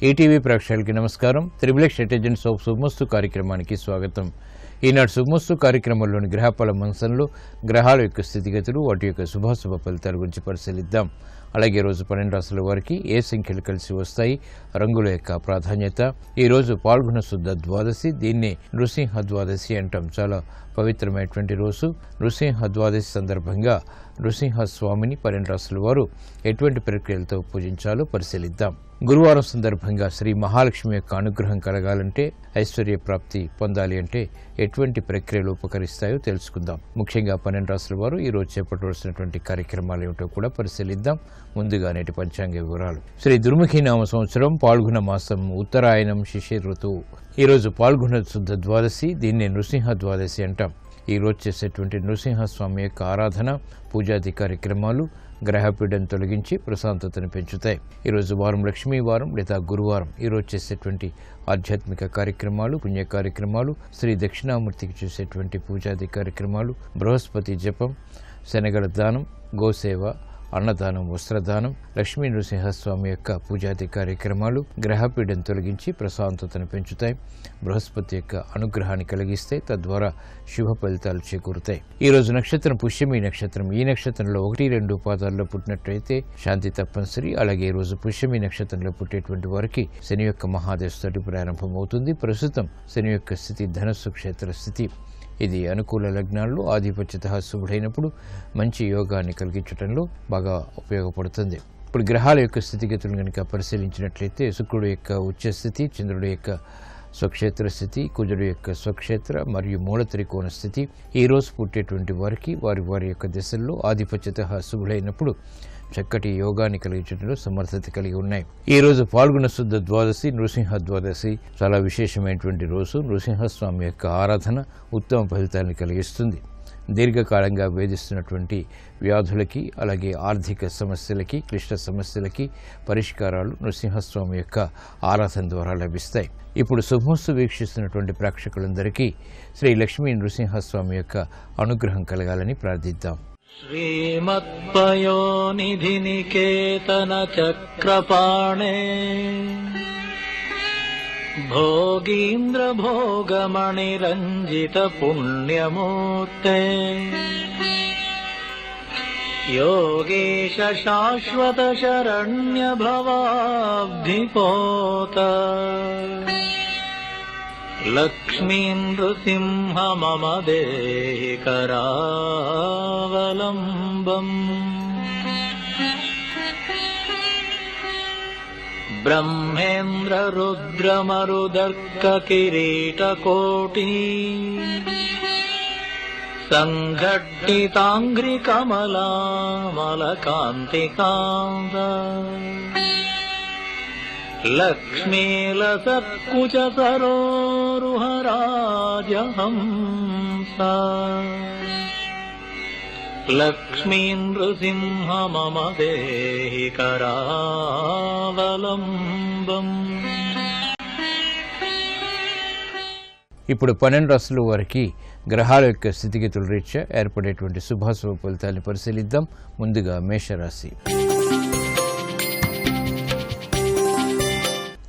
ETV ప్రేక్షకులకి నమస్కారం. Triple intelligence of శుభమస్తు కార్యక్రమానికి స్వాగతం. ఈనాడు శుభమస్తు కార్యక్రమంలోని గ్రహఫల మంచంలో గ్రహాల యొక్క స్థితిగతులు, వాటి యొక్క శుభాశుభ ఫలితాల గురించి పరిశీలిద్దాం. అలాగే రోజు 12 రాశుల వారికి ఏ సంఖ్యలు కలిసి వస్తాయి, రంగుల యొక్క ప్రాధాన్యత. ఈరోజు పాల్గొన శుద్ధ ద్వాదశి, దీన్ని నృసింహ ద్వాదశి అంటాం. చాలా పవిత్రమైనటువంటి రోజు. నృసింహ ద్వాదశి సందర్భంగా నృసింహ స్వామిని 12 రాశుల వారు ఎటువంటి ప్రక్రియలతో పూజించాలో పరిశీలిద్దాం. గురువారం సందర్భంగా శ్రీ మహాలక్ష్మి యొక్క అనుగ్రహం కలగాలంటే, ఐశ్వర్య ప్రాప్తి పొందాలి అంటే ఎటువంటి ప్రక్రియలు ఉపకరిస్తాయో తెలుసుకుందాం. ముఖ్యంగా 12 రాశుల వారు ఈరోజు చేపట్టవలసినటువంటి కార్యక్రమాలు ఏమిటో కూడా పరిశీలిద్దాం. ముందుగా నేటి పంచాంగ వివరాలు. శ్రీ దుర్ముఖి నామ సంవత్సరం పాల్గొన మాసం, ఉత్తరాయణం, శిశిర ఋతువు. ఈరోజు పాల్గొన శుద్ధ ద్వాదశి, దీన్ని నృసింహ ద్వాదశి అంటాం. ఈరోజు చేసేటువంటి నృసింహస్వామి యొక్క ఆరాధన, పూజాది కార్యక్రమాలు గ్రహపీడను తొలగించి ప్రశాంతతను పెంచుతాయి. ఈరోజు వారం లక్ష్మీ వారం లేదా గురువారం. ఈరోజు చేసేటువంటి ఆధ్యాత్మిక కార్యక్రమాలు, పుణ్య కార్యక్రమాలు, శ్రీ దక్షిణామూర్తికి చేసేటువంటి పూజాది కార్యక్రమాలు, బృహస్పతి జపం, శనగల దానం, గోసేవ, అన్నదానం, వస్త్రదానం, లక్ష్మీ నృసింహస్వామి యొక్క పూజాది కార్యక్రమాలు గ్రహపీడను తొలగించి ప్రశాంతతను పెంచుతాయి. బృహస్పతి యొక్క అనుగ్రహాన్ని కలిగిస్తాయి. తద్వారా శుభ ఫలితాలు చేకూరుతాయి. ఈరోజు నక్షత్రం పుష్యమి నక్షత్రం. ఈ నక్షత్రంలో 1-2 పాదాల్లో పుట్టినట్లయితే శాంతి తప్పనిసరి. అలాగే ఈరోజు పుష్యమి నక్షత్రంలో పుట్టేటువంటి వారికి శని యొక్క మహాదశతోటి ప్రారంభమవుతుంది. ప్రస్తుతం శని యొక్క స్థితి ధనస్సు క్షేత్ర స్థితి. ఇది అనుకూల లగ్నాల్లో ఆధిపత్యత శుభుడైనప్పుడు మంచి యోగాన్ని కలిగించడంలో బాగా ఉపయోగపడుతుంది. ఇప్పుడు గ్రహాల యొక్క స్థితిగతులను కనుక పరిశీలించినట్లయితే శుక్రుడు యొక్క ఉచ్చస్థితి, చంద్రుడు యొక్క స్వక్షేత్ర స్థితి, కుజుడు యొక్క స్వక్షేత్ర మరియు మూల త్రికోణ స్థితి. ఈ రోజు పుట్టేటువంటి వారికి వారి యొక్క దశల్లో ఆధిపత్యత శుభుడైనప్పుడు చక్కటి యోగాన్ని కలిగించడంలో సమర్థత కలిగి ఉన్నాయి. ఈ రోజు పాల్గొన శుద్ధ ద్వాదశి, నృసింహ ద్వాదశి. చాలా విశేషమైనటువంటి రోజు. నృసింహస్వామి యొక్క ఆరాధన ఉత్తమ ఫలితాన్ని కలిగిస్తుంది. దీర్ఘకాలంగా వేధిస్తున్నటువంటి వ్యాధులకి, అలాగే ఆర్థిక సమస్యలకి, క్లిష్ట సమస్యలకి పరిష్కారాలు నృసింహస్వామి యొక్క ఆరాధన ద్వారా లభిస్తాయి. ఇప్పుడు శుభమస్తు వీక్షిస్తున్నటువంటి ప్రేక్షకులందరికీ శ్రీ లక్ష్మీ నృసింహస్వామి యొక్క అనుగ్రహం కలగాలని ప్రార్థిద్దాం. శ్రీమత్పయోనిధి నికేతన చక్రపాణే భోగీంద్ర భోగమణిరంజిత పుణ్యమూర్తే యోగేశ శాశ్వత శరణ్య భవాబ్ధిపోత లక్ష్మీ నృసింహ మమ దేహి కరావలంబం బ్రహ్మేంద్ర రుద్ర మరుదర్క కిరీటకోటి సంఘట్టితాంఘ్రి కమలామలకాంతికాంత లక్ష్మీలసత్కుచ సరోరుహరాజహంస లక్ష్మీ నృసింహ మమ దేహి కరావలంబం. ఇప్పుడు 12 రాశుల వారికి గ్రహాల యొక్క స్థితిగతుల రీత్యా ఏర్పడేటువంటి శుభాశుభ ఫలితాన్ని పరిశీలిద్దాం. ముందుగా మేషరాశి.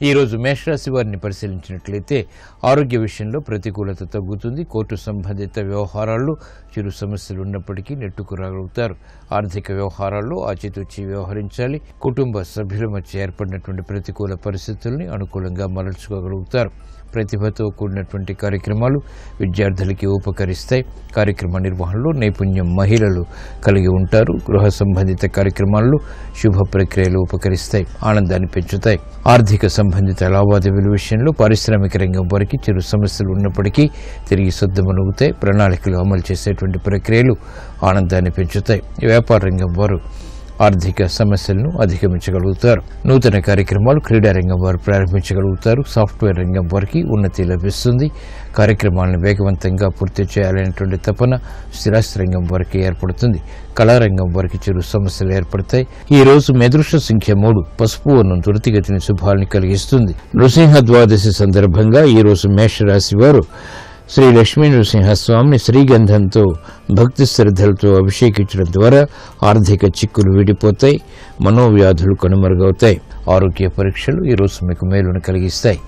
ఈరోజు మేషరాశి వారిని పరిశీలించినట్లయితే ఆరోగ్య విషయంలో ప్రతికూలత తగ్గుతుంది. కోర్టు సంబంధిత వ్యవహారాల్లో చిరు సమస్యలు ఉన్నప్పటికీ నెట్టుకు రాగలుగుతారు. ఆర్థిక వ్యవహారాల్లో ఆచితూచి వ్యవహరించాలి. కుటుంబ సభ్యుల మధ్య ఏర్పడినటువంటి ప్రతికూల పరిస్థితుల్ని అనుకూలంగా మలర్చుకోగలుగుతారు. ప్రతిభతో కూడినటువంటి కార్యక్రమాలు విద్యార్థులకి ఉపకరిస్తాయి. కార్యక్రమ నిర్వహణలో నైపుణ్యం మహిళలు కలిగి ఉంటారు. గృహ సంబంధిత కార్యక్రమాల్లో శుభ ప్రక్రియలు ఉపకరిస్తాయి, ఆనందాన్ని పెంచుతాయి. ఆర్థిక సంబంధిత లావాదేవీల విషయంలో పారిశ్రామిక రంగం వారికి చిరు సమస్యలు ఉన్నప్పటికీ తిరిగి సద్దుమణుగుతాయి. ప్రణాళికలు అమలు చేసేటువంటి ప్రక్రియలు ఆనందాన్ని పెంచుతాయి. వ్యాపార రంగం వారు ఆర్థిక సమస్యలను అధిగమించగలుగుతారు. నూతన కార్యక్రమాలు క్రీడా రంగం వారు ప్రారంభించగలుగుతారు. సాఫ్ట్వేర్ రంగం వారికి ఉన్నతి లభిస్తుంది. కార్యక్రమాలను వేగవంతంగా పూర్తి చేయాలనేటువంటి తపన స్థిరాస్తి రంగం వారికి ఏర్పడుతుంది. కళారంగం వారికి చిరు సమస్యలు ఏర్పడతాయి. ఈ రోజు మెదృష్ట సంఖ్య 3 పసుపు వర్ణం త్వరితగతిని శుభాలని కలిగిస్తుంది. నృసింహ ద్వాదశి సందర్భంగా ఈ రోజు మేషరాశి వారు శ్రీ లక్ష్మీ నృసింహస్వామిని శ్రీగంధంతో భక్తి శ్రద్ధలతో అభిషేకించడం ద్వారా ఆర్థిక చిక్కులు విడిపోతాయి, మనోవ్యాధులు కనుమరుగవుతాయి. ఆరోగ్య పరీక్షలు ఈరోజు మీకు మేలును కలిగిస్తాయి.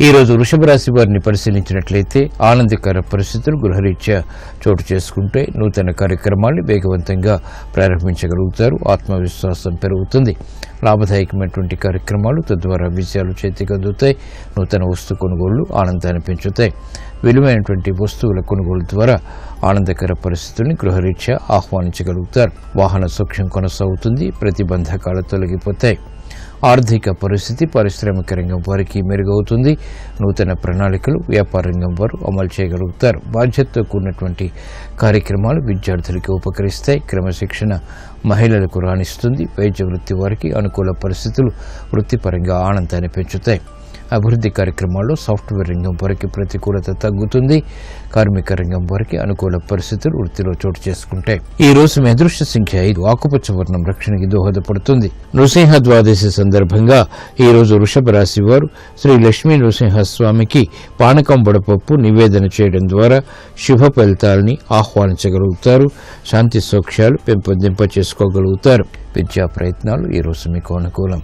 ఈరోజు వృషభ రాశి వారిని పరిశీలించినట్లయితే ఆనందకర పరిస్థితులు గృహరీత్యా చోటు చేసుకుంటే నూతన కార్యక్రమాన్ని వేగవంతంగా ప్రారంభించగలుగుతారు. ఆత్మవిశ్వాసం పెరుగుతుంది. లాభదాయకమైనటువంటి కార్యక్రమాలు తద్వారా విజయాలు చేతికి అందుతాయి. నూతన వస్తు కొనుగోళ్లు ఆనందాన్ని పెంచుతాయి. విలువైనటువంటి వస్తువుల కొనుగోలు ద్వారా ఆనందకర పరిస్థితుల్ని గృహరీత్యా ఆహ్వానించగలుగుతారు. వాహన సౌఖ్యం కొనసాగుతుంది. ప్రతిబంధకాలు తొలగిపోతాయి. ఆర్థిక పరిస్థితి పారిశ్రామిక రంగం వారికి మెరుగవుతుంది. నూతన ప్రణాళికలు వ్యాపార రంగం వారు అమలు చేయగలుగుతారు. బాధ్యతతో కూడినటువంటి కార్యక్రమాలు విద్యార్థులకు ఉపకరిస్తాయి. క్రమశిక్షణ మహిళలకు రాణిస్తుంది. వైద్య వృత్తి వారికి అనుకూల పరిస్థితులు వృత్తిపరంగా ఆనందాన్ని పెంచుతాయి. అభివృద్ధి కార్యక్రమాల్లో సాఫ్ట్వేర్ రంగం వారికి ప్రతికూలత తగ్గుతుంది. కార్మిక రంగం వారికి అనుకూల పరిస్థితులు వృత్తిలో చోటు చేసుకుంటాయి. ఈ రోజు మీ అదృష్ట సంఖ్య 5. ఆకుపచ్చ వర్ణం రక్షణకి దోహదపడుతుంది. నృసింహ ద్వాదశి సందర్భంగా ఈ రోజు వృషభ రాశి వారు శ్రీ లక్ష్మీ నృసింహస్వామికి పానకం వడపప్పు నివేదన చేయడం ద్వారా శుభ ఫలితాలని ఆహ్వానించగలుగుతారు. శాంతి సౌఖ్యాలు పెంపొందింప చేసుకోగలుగుతారు. విద్యా ప్రయత్నాలు ఈ రోజు మీకు అనుకూలం.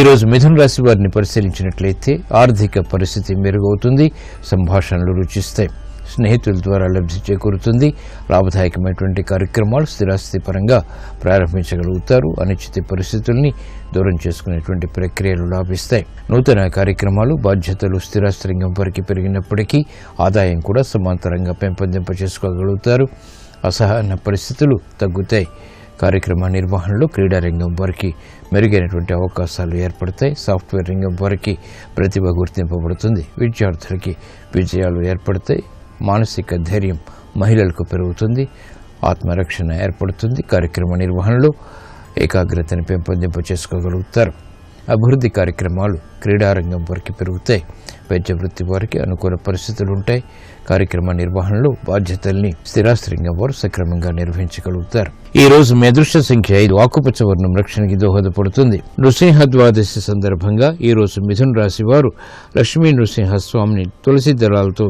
ఈరోజు మిథున రాశి వారిని పరిశీలించినట్లయితే ఆర్థిక పరిస్థితి మెరుగవుతుంది. సంభాషణలు రుచిస్తాయి. స్నేహితుల ద్వారా లబ్ధి చేకూరుతుంది. లాభదాయకమైనటువంటి కార్యక్రమాలు స్థిరాస్తి పరంగా ప్రారంభించగలుగుతారు. అనిశ్చిత పరిస్థితుల్ని దూరం చేసుకునేటువంటి ప్రక్రియలు లాభిస్తాయి. నూతన కార్యక్రమాలు బాధ్యతలు స్థిరాస్తి రంగం వారికి పెరిగినప్పటికీ ఆదాయం కూడా సమాంతరంగా పెంపొందింప చేసుకోగలుగుతారు. అసహన పరిస్థితులు తగ్గుతాయి. కార్యక్రమ నిర్వహణలో క్రీడా రంగం వారికి మెరుగైనటువంటి అవకాశాలు ఏర్పడతాయి. సాఫ్ట్వేర్ రంగం వారికి ప్రతిభ గుర్తింపబడుతుంది. విద్యార్థులకి విజయాలు ఏర్పడతాయి. మానసిక ధైర్యం మహిళలకు పెరుగుతుంది. ఆత్మరక్షణ ఏర్పడుతుంది. కార్యక్రమ నిర్వహణలో ఏకాగ్రతను పెంపొందింప చేసుకోగలుగుతారు. అభివృద్ధి కార్యక్రమాలు క్రీడారంగం వారికి పెరుగుతాయి. వైద్య వృత్తి వారికి అనుకూల పరిస్థితులు ఉంటాయి. కార్యక్రమ నిర్వహణలో బాధ్యతల్ని స్థిరాస్తి రంగం వారు సక్రమంగా నిర్వహించగలుగుతారు. ఈ రోజు మీ అదృష్ట సంఖ్య 5. ఆకుపచ్చ వర్ణం రక్షణకి దోహదపడుతుంది. నృసింహ ద్వాదశి సందర్భంగా ఈ రోజు మిథున రాశి వారు లక్ష్మీ నృసింహస్వామిని తులసి దళాలతో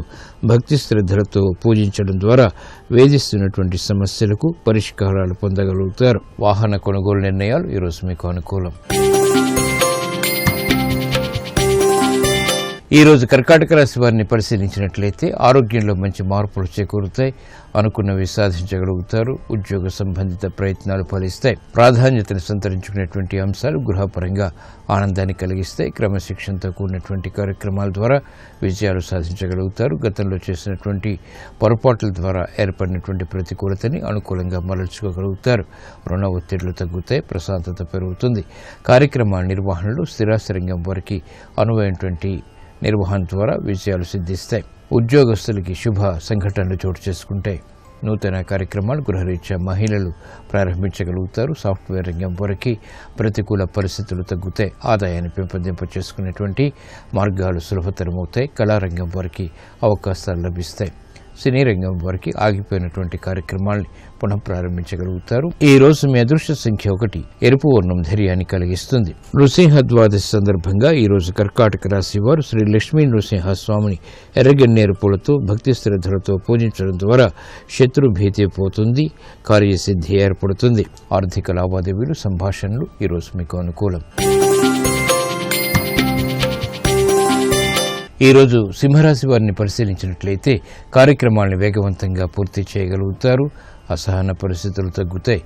భక్తి శ్రద్ధలతో పూజించడం ద్వారా వేధిస్తున్నటువంటి సమస్యలకు పరిష్కారాలు పొందగలుగుతారు. వాహన కొనుగోలు నిర్ణయాలు ఈ రోజు మీకు అనుకూలం. ఈ రోజు కర్కాటక రాశి వారిని పరిశీలించినట్లయితే ఆరోగ్యంలో మంచి మార్పులు చేకూరుతాయి. అనుకున్నవి సాధించగలుగుతారు. ఉద్యోగ సంబంధిత ప్రయత్నాలు ఫలిస్తాయి. ప్రాధాన్యతను సంతరించుకునేటువంటి అంశాలు గృహపరంగా ఆనందాన్ని కలిగిస్తాయి. క్రమశిక్షణతో కూడినటువంటి కార్యక్రమాల ద్వారా విజయాలు సాధించగలుగుతారు. గతంలో చేసినటువంటి పొరపాట్ల ద్వారా ఏర్పడినటువంటి ప్రతికూలతని అనుకూలంగా మరల్చుకోగలుగుతారు. రుణ ఒత్తిళ్లు తగ్గుతాయి. ప్రశాంతత పెరుగుతుంది. కార్యక్రమాల నిర్వహణలో స్థిరాస్తి రంగం వారికి అనువైనటువంటి నిర్వహణ ద్వారా విజయాలు సిద్ధిస్తాయి. ఉద్యోగస్తులకి శుభ సంఘటనలు చోటు చేసుకుంటాయి. నూతన కార్యక్రమాలు గృహరీత్యా మహిళలు ప్రారంభించగలుగుతారు. సాఫ్ట్వేర్ రంగం వారికి ప్రతికూల పరిస్థితులు తగ్గుతాయి. ఆదాయాన్ని పెంపొందింప చేసుకునేటువంటి మార్గాలు సులభతరమవుతాయి. కళారంగం వారికి అవకాశాలు లభిస్తాయి. సినీ రంగం వారికి ఆగిపోయినటువంటి కార్యక్రమాల్ని పునః ప్రారంభించగలుగుతారు. ఈ రోజు మీ అదృష్ట సంఖ్య 1. ఎరుపు వర్ణం ధైర్యాన్ని కలిగిస్తుంది. నృసింహ ద్వాదశి సందర్భంగా ఈ రోజు కర్కాటక రాశి వారు శ్రీ లక్ష్మీ నృసింహస్వామిని ఎర్రగన్నేరు పూలతో భక్తి శ్రద్ధలతో పూజించడం ద్వారా శత్రు భీతి పోతుంది. కార్యసిద్ధి ఏర్పడుతుంది. ఆర్థిక లావాదేవీలు సంభాషణలు ఈ రోజు మీకు అనుకూలం. ఈరోజు సింహరాశి వారిని పరిశీలించినట్లయితే కార్యక్రమాలను వేగవంతంగా పూర్తి చేయగలుగుతారు. అసహన పరిస్థితులు తగ్గుతాయి.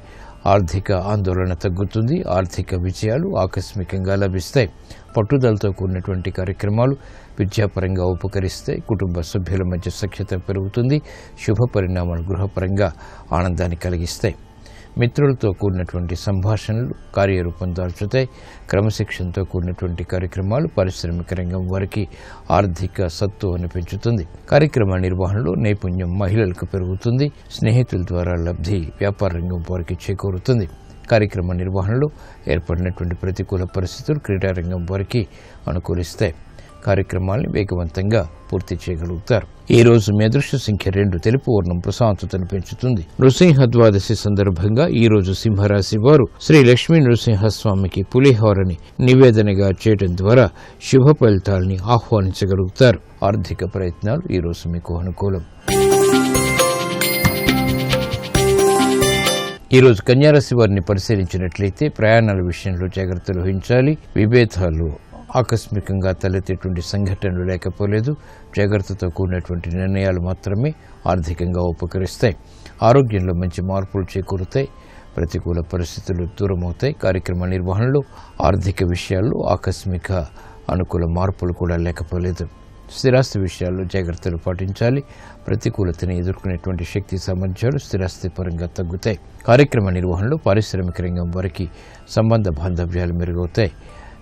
ఆర్థిక ఆందోళన తగ్గుతుంది. ఆర్థిక విజయాలు ఆకస్మికంగా లభిస్తాయి. పట్టుదలతో కూడినటువంటి కార్యక్రమాలు విద్యాపరంగా ఉపకరిస్తాయి. కుటుంబ సభ్యుల మధ్య సఖ్యత పెరుగుతుంది. శుభ పరిణామాలు గృహపరంగా ఆనందాన్ని కలిగిస్తాయి. మిత్రులతో కూడినటువంటి సంభాషణలు కార్యరూపం దాల్చుతాయి. క్రమశిక్షణతో కూడినటువంటి కార్యక్రమాలు పారిశ్రామిక రంగం వారికి ఆర్థిక సత్తువను పెంచుతుంది. కార్యక్రమ నిర్వహణలో నైపుణ్యం మహిళలకు పెరుగుతుంది. స్నేహితుల ద్వారా లబ్ధి వ్యాపార రంగం వారికి చేకూరుతుంది. కార్యక్రమ నిర్వహణలో ఏర్పడినటువంటి ప్రతికూల పరిస్థితులు క్రీడారంగం వారికి అనుకూలిస్తాయి. కార్యక్రమాల్ని వేగవంతంగా పూర్తి చేయగలుగుతారు. ఈ రోజు మీ అదృష్ట సంఖ్య 2, తెలుపు వర్ణం ప్రశాంతతను పెంచుతుంది. నృసింహ ద్వాదశి సందర్భంగా ఈ రోజు సింహరాశి వారు శ్రీ లక్ష్మీ నృసింహస్వామికి పులిహోరని నివేదనగా చేయడం ద్వారా శుభ ఫలితాలని ఆహ్వానించగలుగుతారు. ఆర్థిక ప్రయత్నాలు ఈ రోజు మీకు అనుకూలం. ఈ రోజు కన్యారాశి వారిని పరిశీలించినట్లయితే ప్రయాణాల విషయంలో జాగ్రత్తలు వహించాలి. విభేదాలు ఆకస్మికంగా తలెత్తేటువంటి సంఘటనలు లేకపోలేదు. జాగ్రత్తతో కూడినటువంటి నిర్ణయాలు మాత్రమే ఆర్థికంగా ఉపకరిస్తాయి. ఆరోగ్యంలో మంచి మార్పులు చేకూరుతాయి. ప్రతికూల పరిస్థితులు దూరమవుతాయి. కార్యక్రమ నిర్వహణలో ఆర్థిక విషయాల్లో ఆకస్మిక అనుకూల మార్పులు కూడా లేకపోలేదు. స్థిరాస్తి విషయాల్లో జాగ్రత్తలు పాటించాలి. ప్రతికూలతని ఎదుర్కొనేటువంటి శక్తి సామర్థ్యాలు స్థిరాస్తి పరంగా తగ్గుతాయి. కార్యక్రమ నిర్వహణలో పారిశ్రామిక రంగం వారికి సంబంధ బాంధవ్యాలు మెరుగవుతాయి.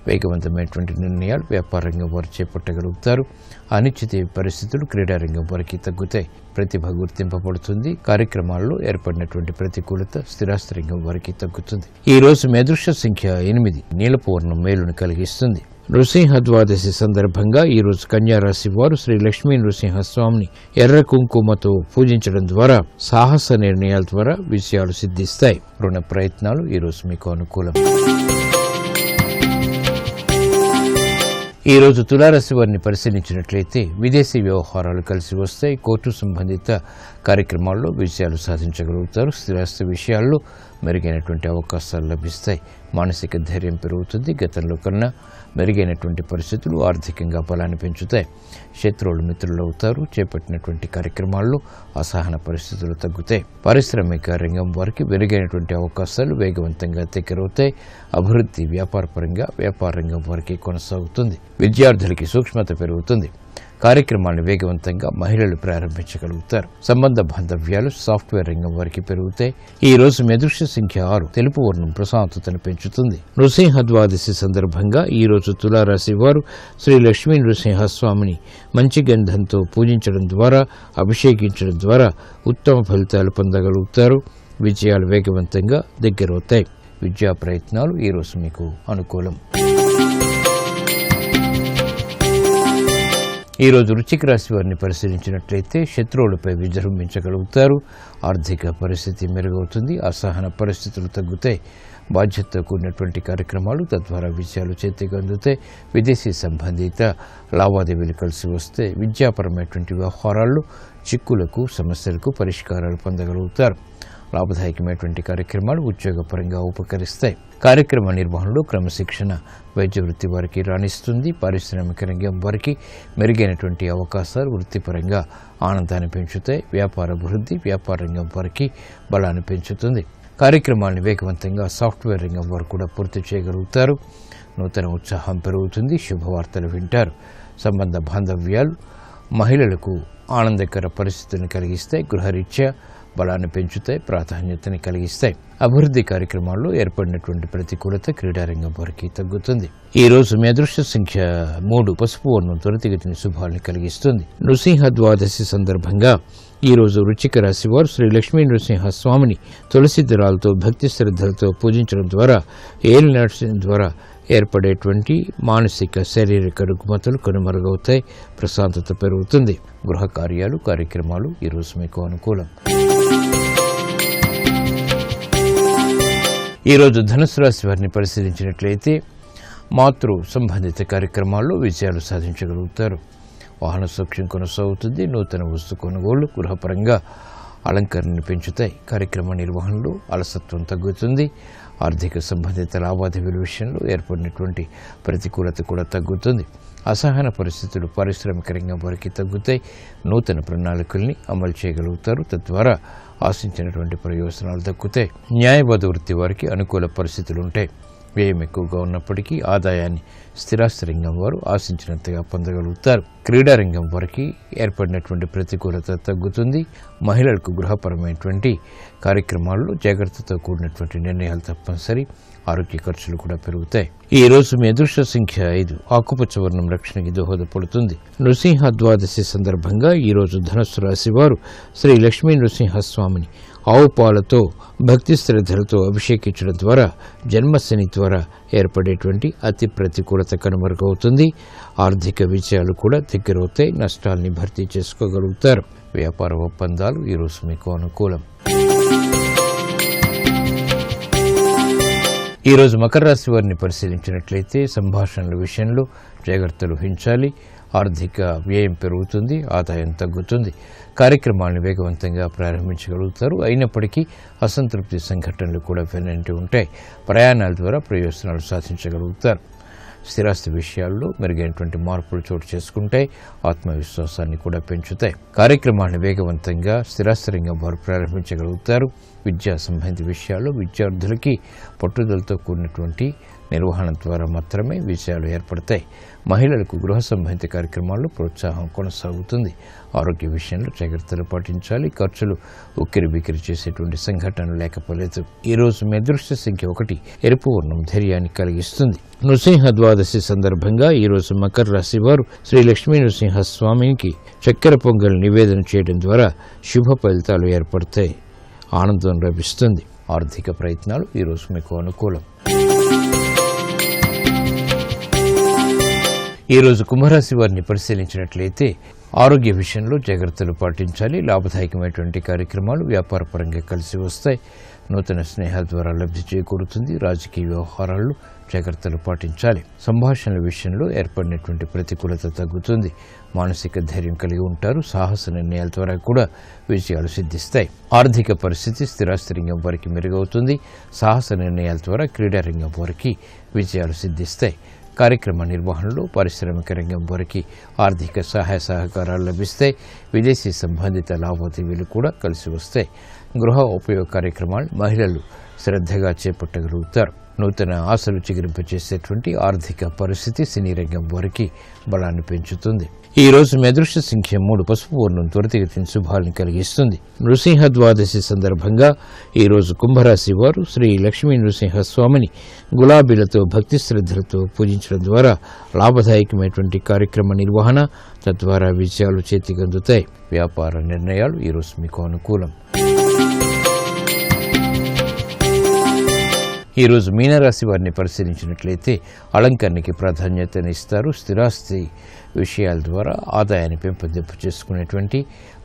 వేగవంతమైనటువంటి నిర్ణయాలు వ్యాపార రంగం వారు చేపట్టగలుగుతారు. అనిశ్చిత పరిస్థితులు క్రీడారంగం వారికి తగ్గుతాయి. ప్రతిభ గుర్తింపబడుతుంది. కార్యక్రమాల్లో ఏర్పడినటువంటి ప్రతికూలత స్థిరాస్తి రంగం వారికి తగ్గుతుంది. ఈ రోజు మీ అదృష్ట సంఖ్య 8, నీలపు వర్ణం మేలును కలిగిస్తుంది. నృసింహ ద్వాదశి సందర్భంగా ఈ రోజు కన్యారాశి వారు శ్రీ లక్ష్మీ నృసింహస్వామిని ఎర్ర కుంకుమతో పూజించడం ద్వారా సాహస నిర్ణయాల ద్వారా విజయాలు సిద్ధిస్తాయి. రుణ ప్రయత్నాలు ఈ రోజు మీకు అనుకూలం. ఈ రోజు తులారాశి వారిని పరిశీలించినట్లయితే విదేశీ వ్యవహారాలు కలిసి వస్తాయి. కోర్టు సంబంధిత కార్యక్రమాల్లో విజయాలు సాధించగలుగుతారు. స్థిరాస్తి విషయాల్లో మెరుగైనటువంటి అవకాశాలు లభిస్తాయి. మానసిక ధైర్యం పెరుగుతుంది. గతంలో కన్నా మెరుగైనటువంటి పరిస్థితులు ఆర్థికంగా బలాన్ని పెంచుతాయి. శత్రువులు మిత్రులు అవుతారు. చేపట్టినటువంటి కార్యక్రమాల్లో అసహన పరిస్థితులు తగ్గుతాయి. పారిశ్రామిక రంగం వారికి మెరుగైనటువంటి అవకాశాలు వేగవంతంగా దగ్గరవుతాయి. అభివృద్ధి వ్యాపార రంగం వారికి కొనసాగుతుంది. విద్యార్థులకి సూక్ష్మత పెరుగుతుంది. కార్యక్రమాన్ని వేగవంతంగా మహిళలు ప్రారంభించగలుగుతారు. సంబంధ బాంధవ్యాలు సాఫ్ట్వేర్ రంగం వారికి పెరుగుతాయి. ఈ రోజు మీ అదృష్ట సంఖ్య 6, తెలుపు వర్ణం ప్రశాంతతను పెంచుతుంది. నృసింహ ద్వాదశి సందర్భంగా ఈ రోజు తులారాశి వారు శ్రీ లక్ష్మీ నృసింహస్వామిని మంచి గంధంతో పూజించడం ద్వారా అభిషేకించడం ద్వారా ఉత్తమ ఫలితాలు పొందగలుగుతారు. విజయాలు వేగవంతంగా దగ్గరవుతాయి. విద్యా ప్రయత్నాలు ఈ రోజు మీకు అనుకూలం. ఈ రోజు వృశ్చిక రాశి వారిని పరిశీలించినట్లయితే శత్రువులపై విజృంభించగలుగుతారు. ఆర్థిక పరిస్థితి మెరుగవుతుంది. అసహన పరిస్థితులు తగ్గుతాయి. బాధ్యతతో కూడినటువంటి కార్యక్రమాలు తద్వారా విజయాలు చేతికి అందుతాయి. విదేశీ సంబంధిత లావాదేవీలు కలిసి వస్తే విద్యాపరమైనటువంటి వ్యవహారాల్లో చిక్కులకు సమస్యలకు పరిష్కారాలు పొందగలుగుతారు. లాభదాయకమైనటువంటి కార్యక్రమాలు ఉద్యోగపరంగా ఉపకరిస్తాయి. కార్యక్రమ నిర్వహణలో క్రమశిక్షణ వైద్య వృత్తి వారికి రాణిస్తుంది. పారిశ్రామిక రంగం వారికి మెరుగైనటువంటి అవకాశాలు వృత్తిపరంగా ఆనందాన్ని పెంచుతాయి. వ్యాపార రంగం వారికి బలాన్ని పెంచుతుంది. కార్యక్రమాన్ని వేగవంతంగా సాఫ్ట్వేర్ రంగం వారు కూడా పూర్తి చేయగలుగుతారు. నూతన ఉత్సాహం పెరుగుతుంది. శుభవార్తలు వింటారు. సంబంధ బాంధవ్యాలు మహిళలకు ఆనందకర పరిస్థితులను కలిగిస్తాయి. గృహరీత్యా బలాన్ని పెంచుతాయి. ప్రాధాన్యతని కలిగిస్తాయి. అభివృద్ధి కార్యక్రమాల్లో ఏర్పడినటువంటి ప్రతికూలత క్రీడారంగం వారికి తగ్గుతుంది. ఈ రోజు మీ అదృష్ట సంఖ్య 3, పసుపు వర్ణం త్వరితగతిని శుభాలను కలిగిస్తుంది. నృసింహ ద్వాదశి సందర్భంగా ఈ రోజు వృశ్చిక రాశి వారు శ్రీ లక్ష్మీ నృసింహ స్వామిని తులసి దళాలతో భక్తి శ్రద్ధలతో పూజించడం ద్వారా ఏలినాటి ద్వారా ఏర్పడేటువంటి మానసిక శారీరక రుగ్మతలు కనుమరుగవుతాయి. ప్రశాంతత పెరుగుతుంది. గృహ కార్యక్రమాలు ఈ రోజు మీకు అనుకూలం. ఈరోజు ధనుసు రాశి వారిని పరిశీలించినట్లయితే మాతృ సంబంధిత కార్యక్రమాల్లో విజయాలు సాధించగలుగుతారు. వాహన సౌఖ్యం కొనసాగుతుంది. నూతన వస్తు కొనుగోళ్లు గృహపరంగా అలంకరణను పెంచుతాయి. కార్యక్రమ నిర్వహణలో అలసత్వం తగ్గుతుంది. ఆర్థిక సంబంధిత లావాదేవీల విషయంలో ఏర్పడినటువంటి ప్రతికూలత కూడా తగ్గుతుంది. అసహన పరిస్థితులు పారిశ్రామిక రంగం వారికి తగ్గుతాయి. నూతన ప్రణాళికల్ని అమలు చేయగలుగుతారు. తద్వారా ఆశించినటువంటి ప్రయోజనాలు దక్కుతాయి. న్యాయవాద వృత్తి వారికి అనుకూల పరిస్థితులు ఉంటాయి. వ్యయం ఎక్కువగా ఉన్నప్పటికీ ఆదాయాన్ని స్థిరాస్తి రంగం వారు ఆశించినంతగా పొందగలుగుతారు. క్రీడారంగం వారికి ఏర్పడినటువంటి ప్రతికూలత తగ్గుతుంది. మహిళలకు గృహపరమైనటువంటి కార్యక్రమాల్లో జాగ్రత్తతో కూడినటువంటి నిర్ణయాలు తప్పనిసరి. ఆరోగ్య ఖర్చులు కూడా పెరుగుతాయి. ఈ రోజు మీ అదృష్ట సంఖ్య 5, ఆకుపచ్చ వర్ణం రక్షణకి దోహదపడుతుంది. నృసింహ ద్వాదశి సందర్భంగా ఈ రోజు ధనుస్సు రాశి వారు శ్రీ లక్ష్మీ నృసింహస్వామిని ఆవు పాలతో భక్తి శ్రద్ధలతో అభిషేకించడం ద్వారా జన్మశని ద్వారా ఏర్పడేటువంటి అతి ప్రతికూలత కనుమరుగవుతుంది. ఆర్థిక విజయాలు కూడా దగ్గరవుతాయి. నష్టాల్ని భర్తీ చేసుకోగలుగుతారు. వ్యాపార ఒప్పందాలు ఈరోజు మీకు అనుకూలం. ఈరోజు మకర రాశి వారిని పరిశీలించినట్లయితే సంభాషణల విషయంలో జాగ్రత్తలు వహించాలి. ఆర్థిక వ్యయం పెరుగుతుంది, ఆదాయం తగ్గుతుంది. కార్యక్రమాలను వేగవంతంగా ప్రారంభించగలుగుతారు. అయినప్పటికీ అసంతృప్తి సంఘటనలు కూడా వెన్నంటి ఉంటాయి. ప్రయాణాల ద్వారా ప్రయోజనాలు సాధించగలుగుతారు. స్థిరాస్తి విషయాల్లో మెరుగైనటువంటి మార్పులు చోటు చేసుకుంటాయి. ఆత్మవిశ్వాసాన్ని కూడా పెంచుతాయి. కార్యక్రమాలను వేగవంతంగా స్థిరాస్తి రంగం వారు ప్రారంభించగలుగుతారు. విద్యా సంబంధిత విషయాల్లో విద్యార్థులకి పట్టుదలతో కూడినటువంటి నిర్వహణ ద్వారా మాత్రమే విజయాలు ఏర్పడతాయి. మహిళలకు గృహ సంబంధిత కార్యక్రమాల్లో ప్రోత్సాహం కొనసాగుతుంది. ఆరోగ్య విషయంలో జాగ్రత్తలు పాటించాలి. ఖర్చులు ఉక్కిరి బిక్కిరి చేసేటువంటి సంఘటనలు లేకపోలేదు. ఈ రోజు మీ అదృష్ట సంఖ్య 1. ఎరుపు వర్ణం ధైర్యాన్ని కలిగిస్తుంది. నృసింహ ద్వాదశి సందర్భంగా ఈరోజు మకర రాశి వారు శ్రీ లక్ష్మీ నృసింహ స్వామికి చక్కెర పొంగల్ నివేదన చేయడం ద్వారా శుభ ఫలితాలు ఏర్పడతాయి. ఆనందం లభిస్తుంది. ఆర్థిక ప్రయత్నాలు ఈరోజు మీకు అనుకూలం. ఈరోజు కుంభరాశి వారిని పరిశీలించినట్లయితే ఆరోగ్య విషయంలో జాగ్రత్తలు పాటించాలి. లాభదాయకమైనటువంటి కార్యక్రమాలు వ్యాపారపరంగా కలిసి వస్తాయి. నూతన స్నేహాల ద్వారా లబ్ధి చేకూరుతుంది. రాజకీయ వ్యవహారాల్లో జాగ్రత్తలు పాటించాలి. సంభాషణల విషయంలో ఏర్పడినటువంటి ప్రతికూలత తగ్గుతుంది. మానసిక ధైర్యం కలిగి ఉంటారు. సాహస నిర్ణయాల ద్వారా కూడా విజయాలు సిద్ధిస్తాయి. ఆర్థిక పరిస్థితి స్థిరాస్తి రంగం వారికి మెరుగవుతుంది. సాహస నిర్ణయాల ద్వారా క్రీడా రంగం వారికి విజయాలు సిద్ధిస్తాయి. కార్యక్రమ నిర్వహణలో పారిశ్రామిక రంగం వారికి ఆర్థిక సహాయ సహకారాలు లభిస్తాయి. విదేశీ సంబంధిత లావాదేవీలు కూడా కలిసి వస్తాయి. గృహ ఉపయోగ కార్యక్రమాలు మహిళలు శ్రద్ధగా చేపట్టగలుగుతారు. నూతన ఆశలు చిగురింపచేసేటువంటి ఆర్థిక పరిస్థితి సినీ రంగం వారికి బలాన్ని పెంచుతుంది. ఈ రోజు మీ అదృష్ట సంఖ్య 3. పసుపు వర్ణం త్వరితగతిన శుభాలను కలిగిస్తుంది. నృసింహ ద్వాదశి సందర్భంగా ఈరోజు కుంభరాశి వారు శ్రీ లక్ష్మీ నృసింహ స్వామిని గులాబీలతో భక్తి శ్రద్ధలతో పూజించడం ద్వారా లాభదాయకమైనటువంటి కార్యక్రమ నిర్వహణ, తద్వారా విజయాలు చేతికందుతాయి. వ్యాపార నిర్ణయాలు ఈరోజు మీకు అనుకూలం. ఈరోజు మీనరాశి వారిని పరిశీలించినట్లయితే అలంకరణకి ప్రాధాన్యతనిస్తారు. స్థిరాస్తి విషయాల ద్వారా ఆదాయాన్ని పెంపొందింపు చేసుకునేటువంటి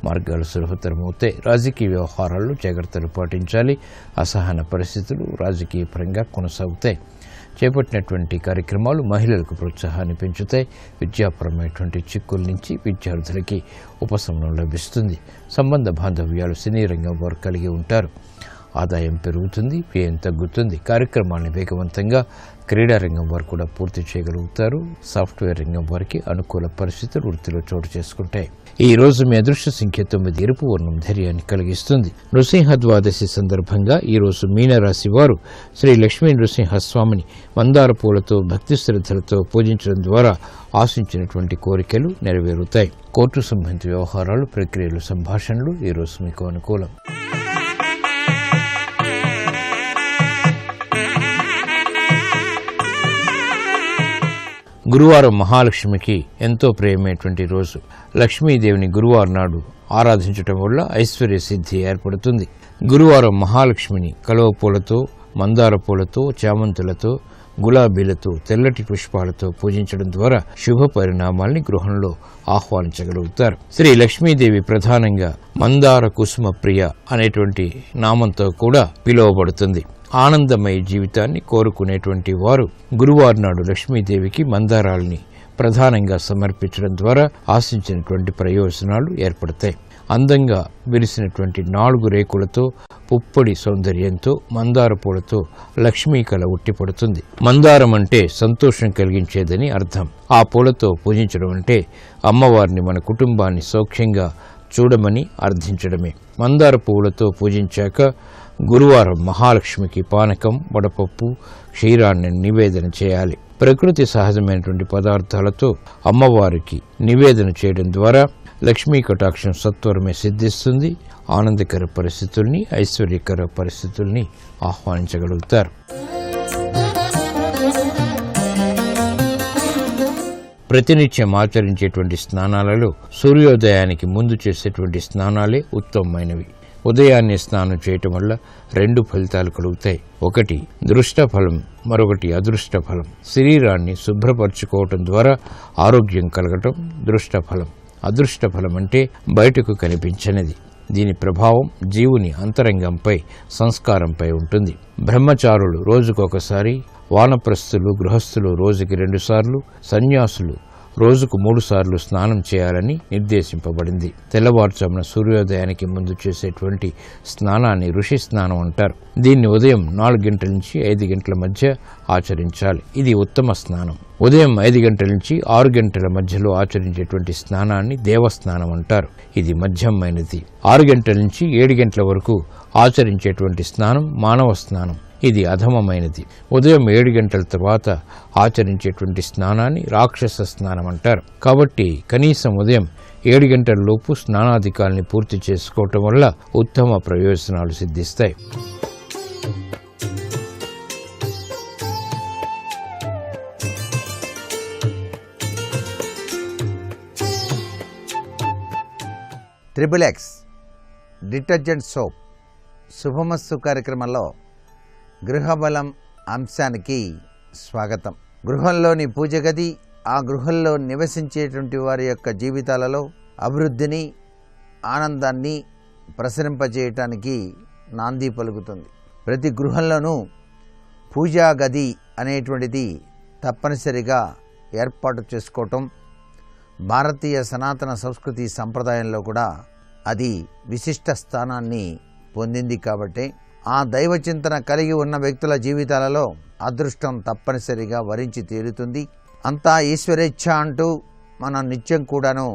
మార్గాలు సులభతరమవుతాయి. రాజకీయ వ్యవహారాల్లో జాగ్రత్తలు పాటించాలి. అసహన పరిస్థితులు రాజకీయ పరంగా కొనసాగుతాయి. చేపట్టినటువంటి కార్యక్రమాలు మహిళలకు ప్రోత్సాహాన్ని పెంచుతాయి. విద్యాపరమైనటువంటి చిక్కుల నుంచి విద్యార్థులకి ఉపశమనం లభిస్తుంది. సంబంధ బాంధవ్యాలు సినీ రంగం వారు కలిగి ఉంటారు. ఆదాయం పెరుగుతుంది, వ్యయం తగ్గుతుంది. కార్యక్రమాన్ని వేగవంతంగా క్రీడా రంగం వారు కూడా పూర్తి చేయగలుగుతారు. సాఫ్ట్వేర్ రంగం వారికి అనుకూల పరిస్థితులు వృత్తిలో చోటు చేసుకుంటాయి. ఈ రోజు మీ అదృష్ట సంఖ్య 9. ఎరుపు వర్ణం ధైర్యాన్ని కలిగిస్తుంది. నృసింహ ద్వాదశి సందర్భంగా ఈ రోజు మీనరాశి వారు శ్రీ లక్ష్మీ నృసింహ స్వామిని మందార పూలతో భక్తి శ్రద్ధలతో పూజించడం ద్వారా ఆశించినటువంటి కోరికలు నెరవేరుతాయి. కోర్టు సంబంధిత వ్యవహారాలు, ప్రక్రియలు, సంభాషణలు ఈ రోజు మీకు అనుకూలం. గురువారం మహాలక్ష్మికి ఎంతో ప్రియమైనటువంటి రోజు. లక్ష్మీదేవిని గురువారం నాడు ఆరాధించటం వల్ల ఐశ్వర్య సిద్ధి ఏర్పడుతుంది. గురువారం మహాలక్ష్మిని కలువ పూలతో, మందార పూలతో, చామంతులతో, గులాబీలతో, తెల్లటి పుష్పాలతో పూజించడం ద్వారా శుభ పరిణామాల్ని గృహంలో ఆహ్వానించగలుగుతారు. శ్రీ లక్ష్మీదేవి ప్రధానంగా మందార కుసుమ ప్రియ అనేటువంటి నామంతో కూడా పిలువబడుతుంది. ఆనందమయ జీవితాన్ని కోరుకునేటువంటి వారు గురువారం నాడు లక్ష్మీదేవికి మందారాల్ని ప్రధానంగా సమర్పించడం ద్వారా ఆశించినటువంటి ప్రయోజనాలు ఏర్పడతాయి. అందంగా విరిసినటువంటి 4 రేకులతో, పుప్పొడి సౌందర్యంతో, మందార పూలతో లక్ష్మీ కళ ఉట్టిపడుతుంది. మందారం అంటే సంతోషం కలిగించేదని అర్థం. ఆ పూలతో పూజించడం అంటే అమ్మవారిని, మన కుటుంబాన్ని సౌఖ్యంగా చూడమని అర్థించడమే. మందార పువ్వులతో పూజించాక గురువారం మహాలక్ష్మికి పానకం, వడపప్పు, క్షీరాన్ని నివేదన చేయాలి. ప్రకృతి సహజమైనటువంటి పదార్థాలతో అమ్మవారికి నివేదన చేయడం ద్వారా లక్ష్మీ కటాక్షం సత్వరమే సిద్ధిస్తుంది. ఆనందకర పరిస్థితుల్ని, ఐశ్వర్యకర పరిస్థితుల్ని ఆహ్వానించగలుగుతారు. ప్రతినిత్యం ఆచరించేటువంటి స్నానాలలో సూర్యోదయానికి ముందు చేసేటువంటి స్నానాలే ఉత్తమమైనవి. ఉదయాన్నే స్నానం చేయటం వల్ల 2 ఫలితాలు కలుగుతాయి. ఒకటి దృష్ట ఫలం, మరొకటి అదృష్ట ఫలం. శరీరాన్ని శుభ్రపరచుకోవటం ద్వారా ఆరోగ్యం కలగటం దృష్ట ఫలం. అదృష్ట ఫలం అంటే బయటకు కనిపించనిది. దీని ప్రభావం జీవుని అంతరంగంపై, సంస్కారంపై ఉంటుంది. బ్రహ్మచారులు రోజుకొకసారి, వానప్రస్థులు గృహస్థులు రోజుకి 2 సార్లు, సన్యాసులు రోజుకు 3 సార్లు స్నానం చేయాలని నిర్దేశింపబడింది. తెల్లవారుజామున సూర్యోదయానికి ముందు చేసేటువంటి స్నానాన్ని ఋషి స్నానం అంటారు. దీన్ని ఉదయం 4 గంటల నుంచి 5 గంటల మధ్య ఆచరించాలి. ఇది ఉత్తమ స్నానం. ఉదయం 5 గంటల నుంచి 6 గంటల మధ్యలో ఆచరించేటువంటి స్నానాన్ని దేవస్నానం అంటారు. ఇది మధ్యమైనది. 6 గంటల నుంచి 7 గంటల వరకు ఆచరించేటువంటి స్నానం మానవ స్నానం. ఇది అధమమైనది. ఉదయం 7 గంటల తర్వాత ఆచరించేటువంటి స్నానాన్ని రాక్షస స్నానం అంటారు. కాబట్టి కనీసం ఉదయం 7 గంటల లోపు స్నానాధికాల్ని పూర్తి చేసుకోవటం వల్ల ఉత్తమ ప్రయోజనాలు సిద్ధిస్తాయి. ట్రిపుల్ ఎక్స్ డిటర్జెంట్ సోప్ శుభమస్తు కార్యక్రమంలో గృహబలం అంశానికి స్వాగతం. గృహంలోని పూజ గది, ఆ గృహంలో నివసించేటువంటి వారి యొక్క జీవితాలలో అభివృద్ధిని, ఆనందాన్ని ప్రసరింపజేయటానికి నాంది పలుకుతుంది. ప్రతి గృహంలోనూ పూజా గది అనేటువంటిది తప్పనిసరిగా ఏర్పాటు చేసుకోవటం భారతీయ సనాతన సంస్కృతి సంప్రదాయంలో కూడా అది విశిష్ట స్థానాన్ని పొందింది. కాబట్టి ఆ దైవ చింతన కలిగి ఉన్న వ్యక్తుల జీవితాలలో అదృష్టం తప్పనిసరిగా వరించి తీరుతుంది. అంతా ఈశ్వరేచ్ఛ అంటూ మనం నిత్యం కూడాను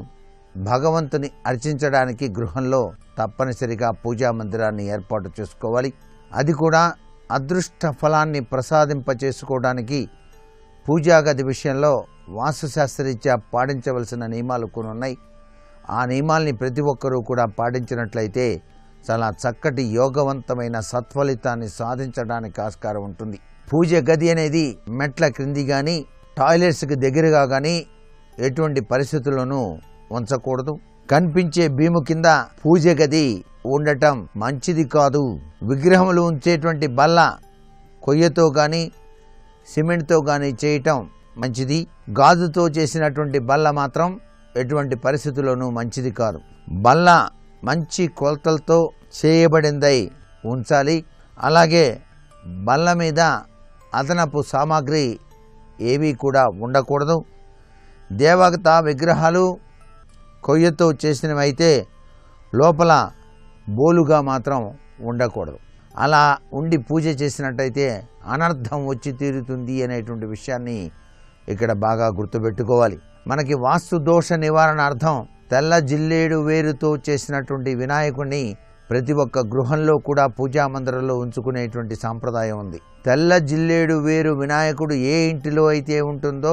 భగవంతుని అర్చించడానికి గృహంలో తప్పనిసరిగా పూజా మందిరాన్ని ఏర్పాటు చేసుకోవాలి. అది కూడా అదృష్ట ఫలాన్ని ప్రసాదింపచేసుకోవడానికి పూజా గది విషయంలో వాస్తుశాస్త్రరీత్యా పాటించవలసిన నియమాలు కొన్ని ఉన్నాయి. ఆ నియమాల్ని ప్రతి ఒక్కరూ కూడా పాటించినట్లయితే చాలా చక్కటి యోగవంతమైన సత్ఫలితాన్ని సాధించడానికి ఆస్కారం ఉంటుంది. పూజ గది అనేది మెట్ల క్రింది కానీ, టాయిలెట్స్కి దగ్గరగా కానీ ఎటువంటి పరిస్థితుల్లోనూ ఉంచకూడదు. కనిపించే భీము కింద పూజ గది ఉండటం మంచిది కాదు. విగ్రహములు ఉంచేటువంటి బల్ల కొయ్యతో కానీ, సిమెంట్తో కానీ చేయటం మంచిది. గాజుతో చేసినటువంటి బల్ల మాత్రం ఎటువంటి పరిస్థితుల్లోనూ మంచిది కాదు. బల్ల మంచి కొలతలతో చేయబడిందై ఉంచాలి. అలాగే బల్ల మీద అదనపు సామాగ్రి ఏవి కూడా ఉండకూడదు. దేవత విగ్రహాలు కొయ్యతో చేసినవైతే లోపల బోలుగా మాత్రం ఉండకూడదు. అలా ఉండి పూజ చేసినట్టయితే అనర్థం వచ్చి తీరుతుంది అనేటువంటి విషయాన్ని ఇక్కడ బాగా గుర్తుపెట్టుకోవాలి. మనకి వాస్తు దోష నివారణార్థం తెల్ల జిల్లేడు వేరుతో చేసినటువంటి వినాయకుడిని ప్రతి ఒక్క గృహంలో కూడా పూజా మందిరంలో ఉంచుకునేటువంటి సాంప్రదాయం ఉంది. తెల్ల జిల్లేడు వేరు వినాయకుడు ఏ ఇంటిలో అయితే ఉంటుందో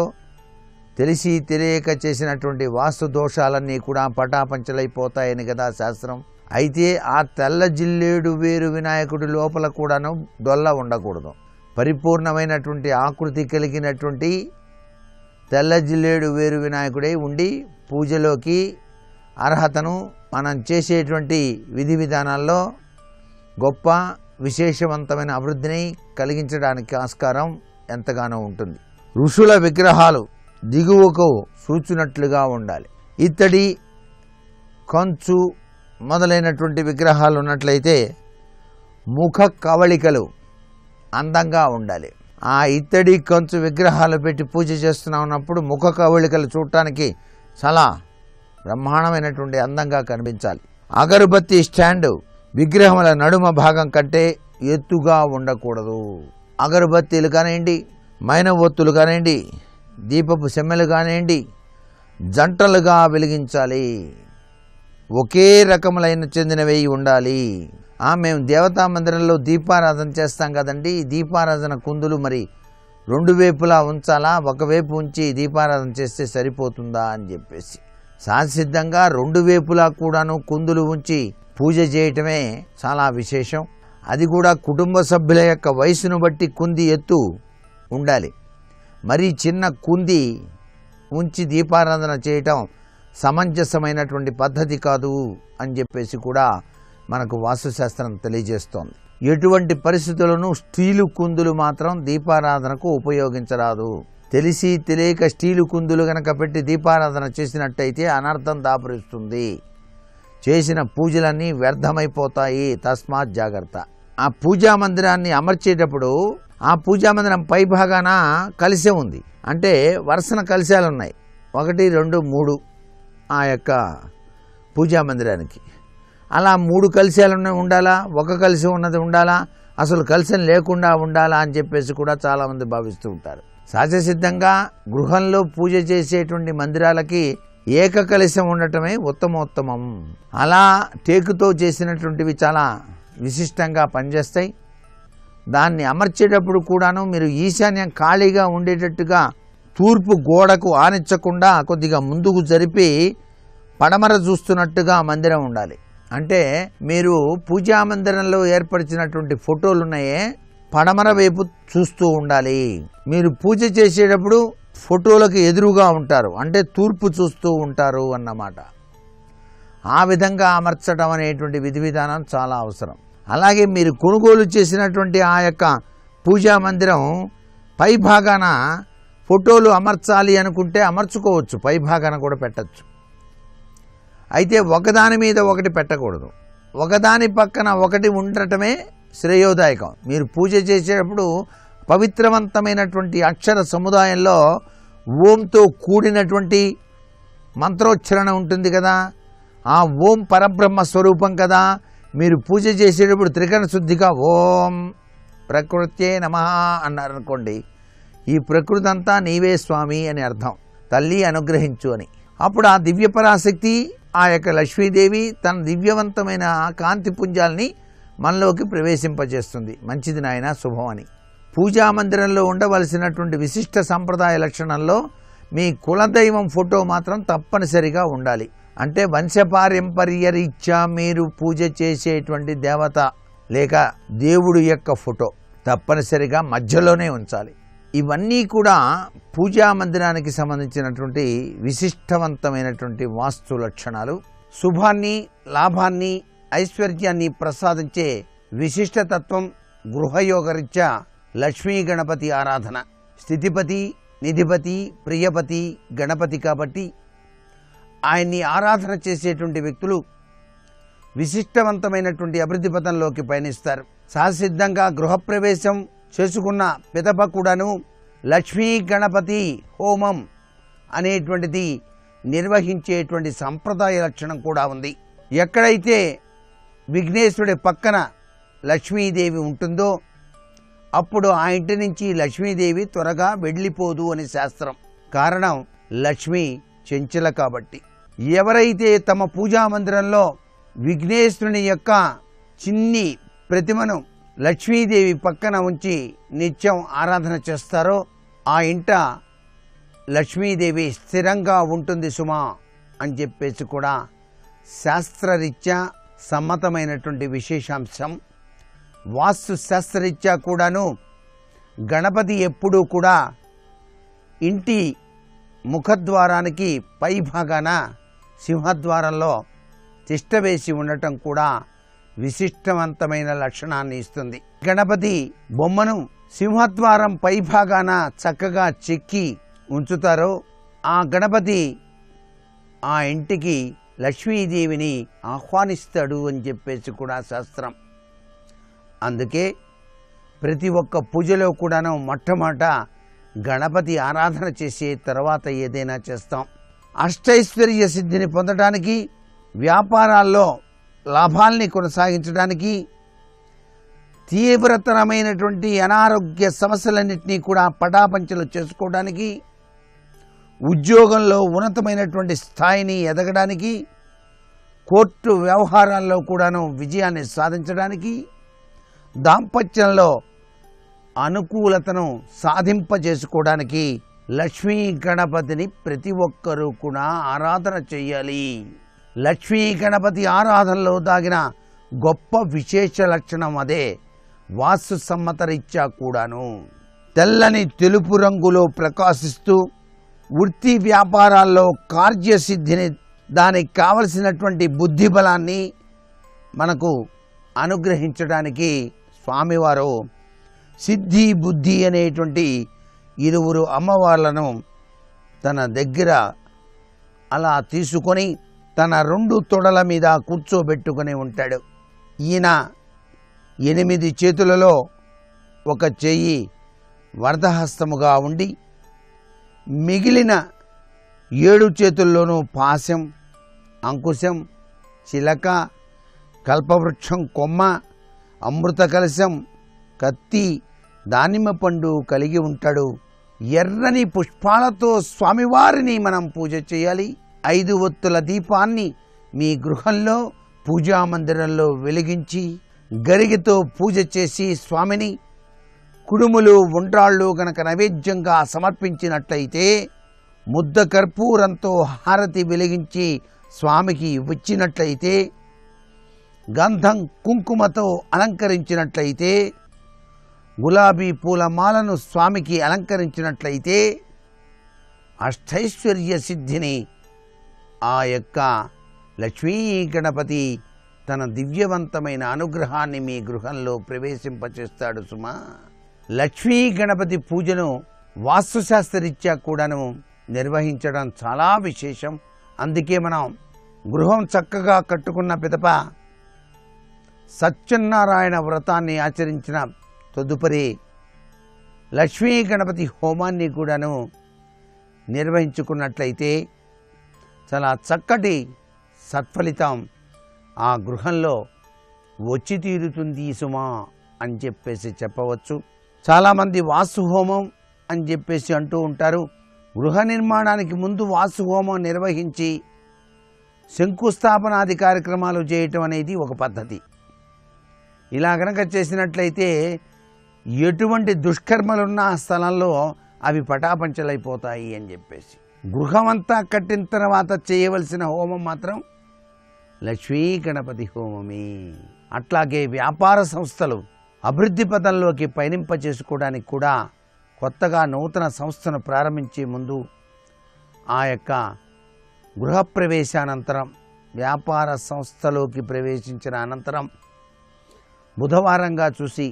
తెలిసి తెలియక చేసినటువంటి వాస్తు దోషాలన్నీ కూడా పటాపంచలైపోతాయని కదా శాస్త్రం. అయితే ఆ తెల్ల జిల్లేడు వేరు వినాయకుడి లోపల కూడాను డొల్ల ఉండకూడదు. పరిపూర్ణమైనటువంటి ఆకృతి కలిగినటువంటి తెల్ల జిల్లేడు వేరు వినాయకుడై ఉండి పూజలోకి అర్హతను మనం చేసేటువంటి విధి విధానాల్లో గొప్ప విశేషవంతమైన అభివృద్ధిని కలిగించడానికి ఆస్కారం ఎంతగానో ఉంటుంది. ఋషుల విగ్రహాలు దిగువకు సూచినట్లుగా ఉండాలి. ఇత్తడి, కంచు మొదలైనటువంటి విగ్రహాలు ఉన్నట్లయితే ముఖ కవళికలు అందంగా ఉండాలి. ఆ ఇత్తడి, కంచు విగ్రహాలు పెట్టి పూజ చేస్తున్నప్పుడు ముఖ కవళికలు చూడటానికి చాలా బ్రహ్మాండమైనటువంటి అందంగా కనిపించాలి. అగరబత్తి స్టాండు విగ్రహముల నడుమ భాగం కంటే ఎత్తుగా ఉండకూడదు. అగరబత్తీలు కానివ్వండి, మైన ఒత్తులు కానివ్వండి, దీపపు సెమ్మెలు కానివ్వండి జంటలుగా వెలిగించాలి. ఒకే రకములైన చెందినవి ఉండాలి. మేము దేవతా మందిరంలో దీపారాధన చేస్తాం కదండి, దీపారాధన కుందులు మరి 2 వైపులా ఉంచాలా, ఒకవైపు ఉంచి దీపారాధన చేస్తే సరిపోతుందా అని చెప్పేసి సహసిద్ధంగా 2 వైపులా కూడాను కుందులు ఉంచి పూజ చేయటమే చాలా విశేషం. అది కూడా కుటుంబ సభ్యుల యొక్క వయసును బట్టి కుంది ఎత్తు ఉండాలి. మరీ చిన్న కుంది ఉంచి దీపారాధన చేయటం సమంజసమైనటువంటి పద్ధతి కాదు అని చెప్పేసి కూడా మనకు వాస్తుశాస్త్రం తెలియజేస్తోంది. ఎటువంటి పరిస్థితులను స్టీలు కుందులు మాత్రం దీపారాధనకు ఉపయోగించరాదు. తెలిసి తెలియక స్టీలు కుందులు గనక పెట్టి దీపారాధన చేసినట్టయితే అనర్థం దాపురిస్తుంది. చేసిన పూజలన్నీ వ్యర్థమైపోతాయి. తస్మాత్ జాగ్రత్త. ఆ పూజా మందిరాన్ని అమర్చేటప్పుడు ఆ పూజా మందిరం పై భాగాన కలశం ఉంది. అంటే వరుసన కలశాలు ఉన్నాయి, 1, 2, 3 ఆ యొక్క పూజా మందిరానికి. అలా 3 కలశాలు ఉండాలా, ఒక కలశం ఉన్నది ఉండాలా, అసలు కలశం లేకుండా ఉండాలా అని చెప్పేసి కూడా చాలామంది భావిస్తూ ఉంటారు. సహజసిద్ధంగా గృహంలో పూజ చేసేటువంటి మందిరాలకి ఏక కలశం ఉండటమే ఉత్తమోత్తమం. అలా టేకుతో చేసినటువంటివి చాలా విశిష్టంగా పనిచేస్తాయి. దాన్ని అమర్చేటప్పుడు కూడాను మీరు ఈశాన్యం ఖాళీగా ఉండేటట్టుగా తూర్పు గోడకు ఆనించకుండా కొద్దిగా ముందుకు జరిపి పడమర చూస్తున్నట్టుగా మందిరం ఉండాలి. అంటే మీరు పూజా మందిరంలో ఏర్పరిచినటువంటి ఫోటోలు ఉన్నాయే, పడమర వైపు చూస్తూ ఉండాలి. మీరు పూజ చేసేటప్పుడు ఫోటోలకు ఎదురుగా ఉంటారు, అంటే తూర్పు చూస్తూ ఉంటారు అన్నమాట. ఆ విధంగా అమర్చడం అనేటువంటి విధి విధానం చాలా అవసరం. అలాగే మీరు కొనుగోలు చేసినటువంటి ఆ యొక్క పూజా మందిరం పై భాగాన ఫోటోలు అమర్చాలి అనుకుంటే అమర్చుకోవచ్చు, పై భాగాన కూడా పెట్టచ్చు. అయితే ఒకదాని మీద ఒకటి పెట్టకూడదు, ఒకదాని పక్కన ఒకటి ఉండటమే శ్రేయోదాయకం. మీరు పూజ చేసేటప్పుడు పవిత్రవంతమైనటువంటి అక్షర సముదాయంలో ఓంతో కూడినటువంటి మంత్రోచ్చరణ ఉంటుంది కదా, ఆ ఓం పరబ్రహ్మ స్వరూపం కదా. మీరు పూజ చేసేటప్పుడు త్రికరణ శుద్ధిగా ఓం ప్రకృత్యే నమః అన్నారనుకోండి, ఈ ప్రకృతి అంతా నీవే స్వామి అని అర్థం, తల్లి అనుగ్రహించు అని. అప్పుడు ఆ దివ్య పరాశక్తి, ఆ యొక్క లక్ష్మీదేవి తన దివ్యవంతమైన కాంతి పుంజాల్ని మనలోకి ప్రవేశింపజేస్తుంది. మంచిది నాయన, శుభం అని. పూజా మందిరంలో ఉండవలసినటువంటి విశిష్ట సంప్రదాయ లక్షణంలో మీ కులదైవం ఫోటో మాత్రం తప్పనిసరిగా ఉండాలి. అంటే వంశపారంపర్య రీత్యా మీరు పూజ చేసేటువంటి దేవత లేక దేవుడు యొక్క ఫోటో తప్పనిసరిగా మధ్యలోనే ఉంచాలి. ఇవన్నీ కూడా పూజా మందిరానికి సంబంధించినటువంటి విశిష్టవంతమైనటువంటి వాస్తు లక్షణాలు. శుభాన్ని, లాభాన్ని, ఐశ్వర్యాన్ని ప్రసాదించే విశిష్టతత్వం గృహయోగరీత్యా లక్ష్మీ గణపతి ఆరాధన. స్థితిపతి, నిధిపతి, ప్రియపతి గణపతి కాబట్టి ఆయన్ని ఆరాధన చేసేటువంటి వ్యక్తులు విశిష్టవంతమైనటువంటి అభివృద్ధి పథంలోకి పయనిస్తారు. సహసిద్ధంగా గృహప్రవేశం చేసుకున్న పిదప కూడాను లక్ష్మీ గణపతి హోమం అనేటువంటిది నిర్వహించేటువంటి సంప్రదాయ లక్షణం కూడా ఉంది. ఎక్కడైతే విఘ్నేశ్వరుడి పక్కన లక్ష్మీదేవి ఉంటుందో అప్పుడు ఆ ఇంటి నుంచి లక్ష్మీదేవి త్వరగా వెళ్ళిపోదు అని శాస్త్రం. కారణం లక్ష్మి చెంచల కాబట్టి. ఎవరైతే తమ పూజా మందిరంలో విఘ్నేశ్వరుని యొక్క చిన్ని ప్రతిమను లక్ష్మీదేవి పక్కన ఉంచి నిత్యం ఆరాధన చేస్తారో ఆ ఇంట లక్ష్మీదేవి స్థిరంగా ఉంటుంది సుమా అని చెప్పేసి కూడా శాస్త్రరీత్యా సమ్మతమైనటువంటి విశేషాంశం. వాస్తు శాస్త్రరీత్యా కూడాను గణపతి ఎప్పుడూ కూడా ఇంటి ముఖద్వారానికి పై భాగాన సింహద్వారంలో తిష్టవేసి ఉండటం కూడా విశిష్టవంతమైన లక్షణాన్ని ఇస్తుంది. గణపతి బొమ్మను సింహద్వారం పై భాగాన చక్కగా చెక్కి ఉంచుతారో ఆ గణపతి ఆ ఇంటికి లక్ష్మీదేవిని ఆహ్వానిస్తాడు అని చెప్పేసి కూడా శాస్త్రం. అందుకే ప్రతి ఒక్క పూజలో కూడాను మొట్టమొదట గణపతి ఆరాధన చేసే తర్వాత ఏదైనా చేస్తాం. అష్టైశ్వర్య సిద్ధిని పొందడానికి, వ్యాపారాల్లో లాభాల్ని కొనసాగించడానికి, తీవ్రతరమైనటువంటి అనారోగ్య సమస్యలన్నింటినీ కూడా పటాపంచలు చేసుకోవడానికి, ఉద్యోగంలో ఉన్నతమైనటువంటి స్థాయిని ఎదగడానికి, కోర్టు వ్యవహారాల్లో కూడాను విజయాన్ని సాధించడానికి, దాంపత్యంలో అనుకూలతను సాధింపజేసుకోవడానికి లక్ష్మీ గణపతిని ప్రతి ఒక్కరూ కూడా ఆరాధన చేయాలి. లక్ష్మీ గణపతి ఆరాధనలో దాగిన గొప్ప విశేష లక్షణం అదే. వాస్తు సమ్మతరీత్యా కూడాను తెల్లని తెలుపు రంగులో ప్రకాశిస్తూ వృత్తి వ్యాపారాల్లో కార్యసిద్ధిని, దానికి కావలసినటువంటి బుద్ధి బలాన్ని, మనకు అనుగ్రహించడానికి స్వామివారు సిద్ధి బుద్ధి అనేటువంటి ఇరువురు అమ్మవార్లను తన దగ్గర అలా తీసుకొని తన 2 తొడల మీద కూర్చోబెట్టుకొని ఉంటాడు. ఈయన 8 చేతులలో ఒక చెయ్యి వరదహస్తముగా ఉండి మిగిలిన 7 చేతుల్లోనూ పాశం, అంకుశం, చిలక, కల్పవృక్షం కొమ్మ, అమృత కలశం, కత్తి, దానిమ్మ పండు కలిగి ఉంటాడు. ఎర్రని పుష్పాలతో స్వామివారిని మనం పూజ చేయాలి. 5 ఒత్తుల దీపాన్ని మీ గృహంలో పూజా మందిరంలో వెలిగించి గరిగితో పూజ చేసి స్వామిని కుడుములు ఉండ్రాళ్ళు గనక నైవేద్యంగా సమర్పించినట్లయితే ముద్ద కర్పూరంతో హారతి వెలిగించి స్వామికి ఇచ్చినట్లయితే గంధం కుంకుమతో అలంకరించినట్లయితే గులాబీ పూలమాలను స్వామికి అలంకరించినట్లయితే అష్టైశ్వర్య సిద్ధిని ఆ యొక్క లక్ష్మీ గణపతి తన దివ్యవంతమైన అనుగ్రహాన్ని మీ గృహంలో ప్రవేశింపచేస్తాడు సుమా. లక్ష్మీ గణపతి పూజను వాస్తుశాస్త్రరీత్యా కూడాను నిర్వహించడం చాలా విశేషం. అందుకే మనం గృహం చక్కగా కట్టుకున్న పిదప సత్యనారాయణ వ్రతాన్ని ఆచరించిన తదుపరి లక్ష్మీ గణపతి హోమాన్ని కూడాను నిర్వహించుకున్నట్లయితే చాలా చక్కటి సత్ఫలితం ఆ గృహంలో వచ్చి తీరుతుంది సుమా అని చెప్పేసి చెప్పవచ్చు. చాలామంది వాస్తు హోమం అని చెప్పేసి అంటూ ఉంటారు. గృహ నిర్మాణానికి ముందు వాస్తు హోమం నిర్వహించి శంకుస్థాపనాది కార్యక్రమాలు చేయటం అనేది ఒక పద్ధతి. ఇలా కనుక చేసినట్లయితే ఎటువంటి దుష్కర్మలున్న ఆ స్థలంలో అవి పటాపంచలైపోతాయి అని చెప్పేసి గృహమంతా కట్టిన తర్వాత చేయవలసిన హోమం మాత్రం లక్ష్మీ గణపతి హోమమే. అట్లాగే వ్యాపార సంస్థలు అభివృద్ధి పథంలోకి పయనింప చేసుకోవడానికి కూడా కొత్తగా నూతన సంస్థను ప్రారంభించే ముందు ఆ యొక్క గృహప్రవేశానంతరం వ్యాపార సంస్థలోకి ప్రవేశించిన అనంతరం బుధవారంగా చూసి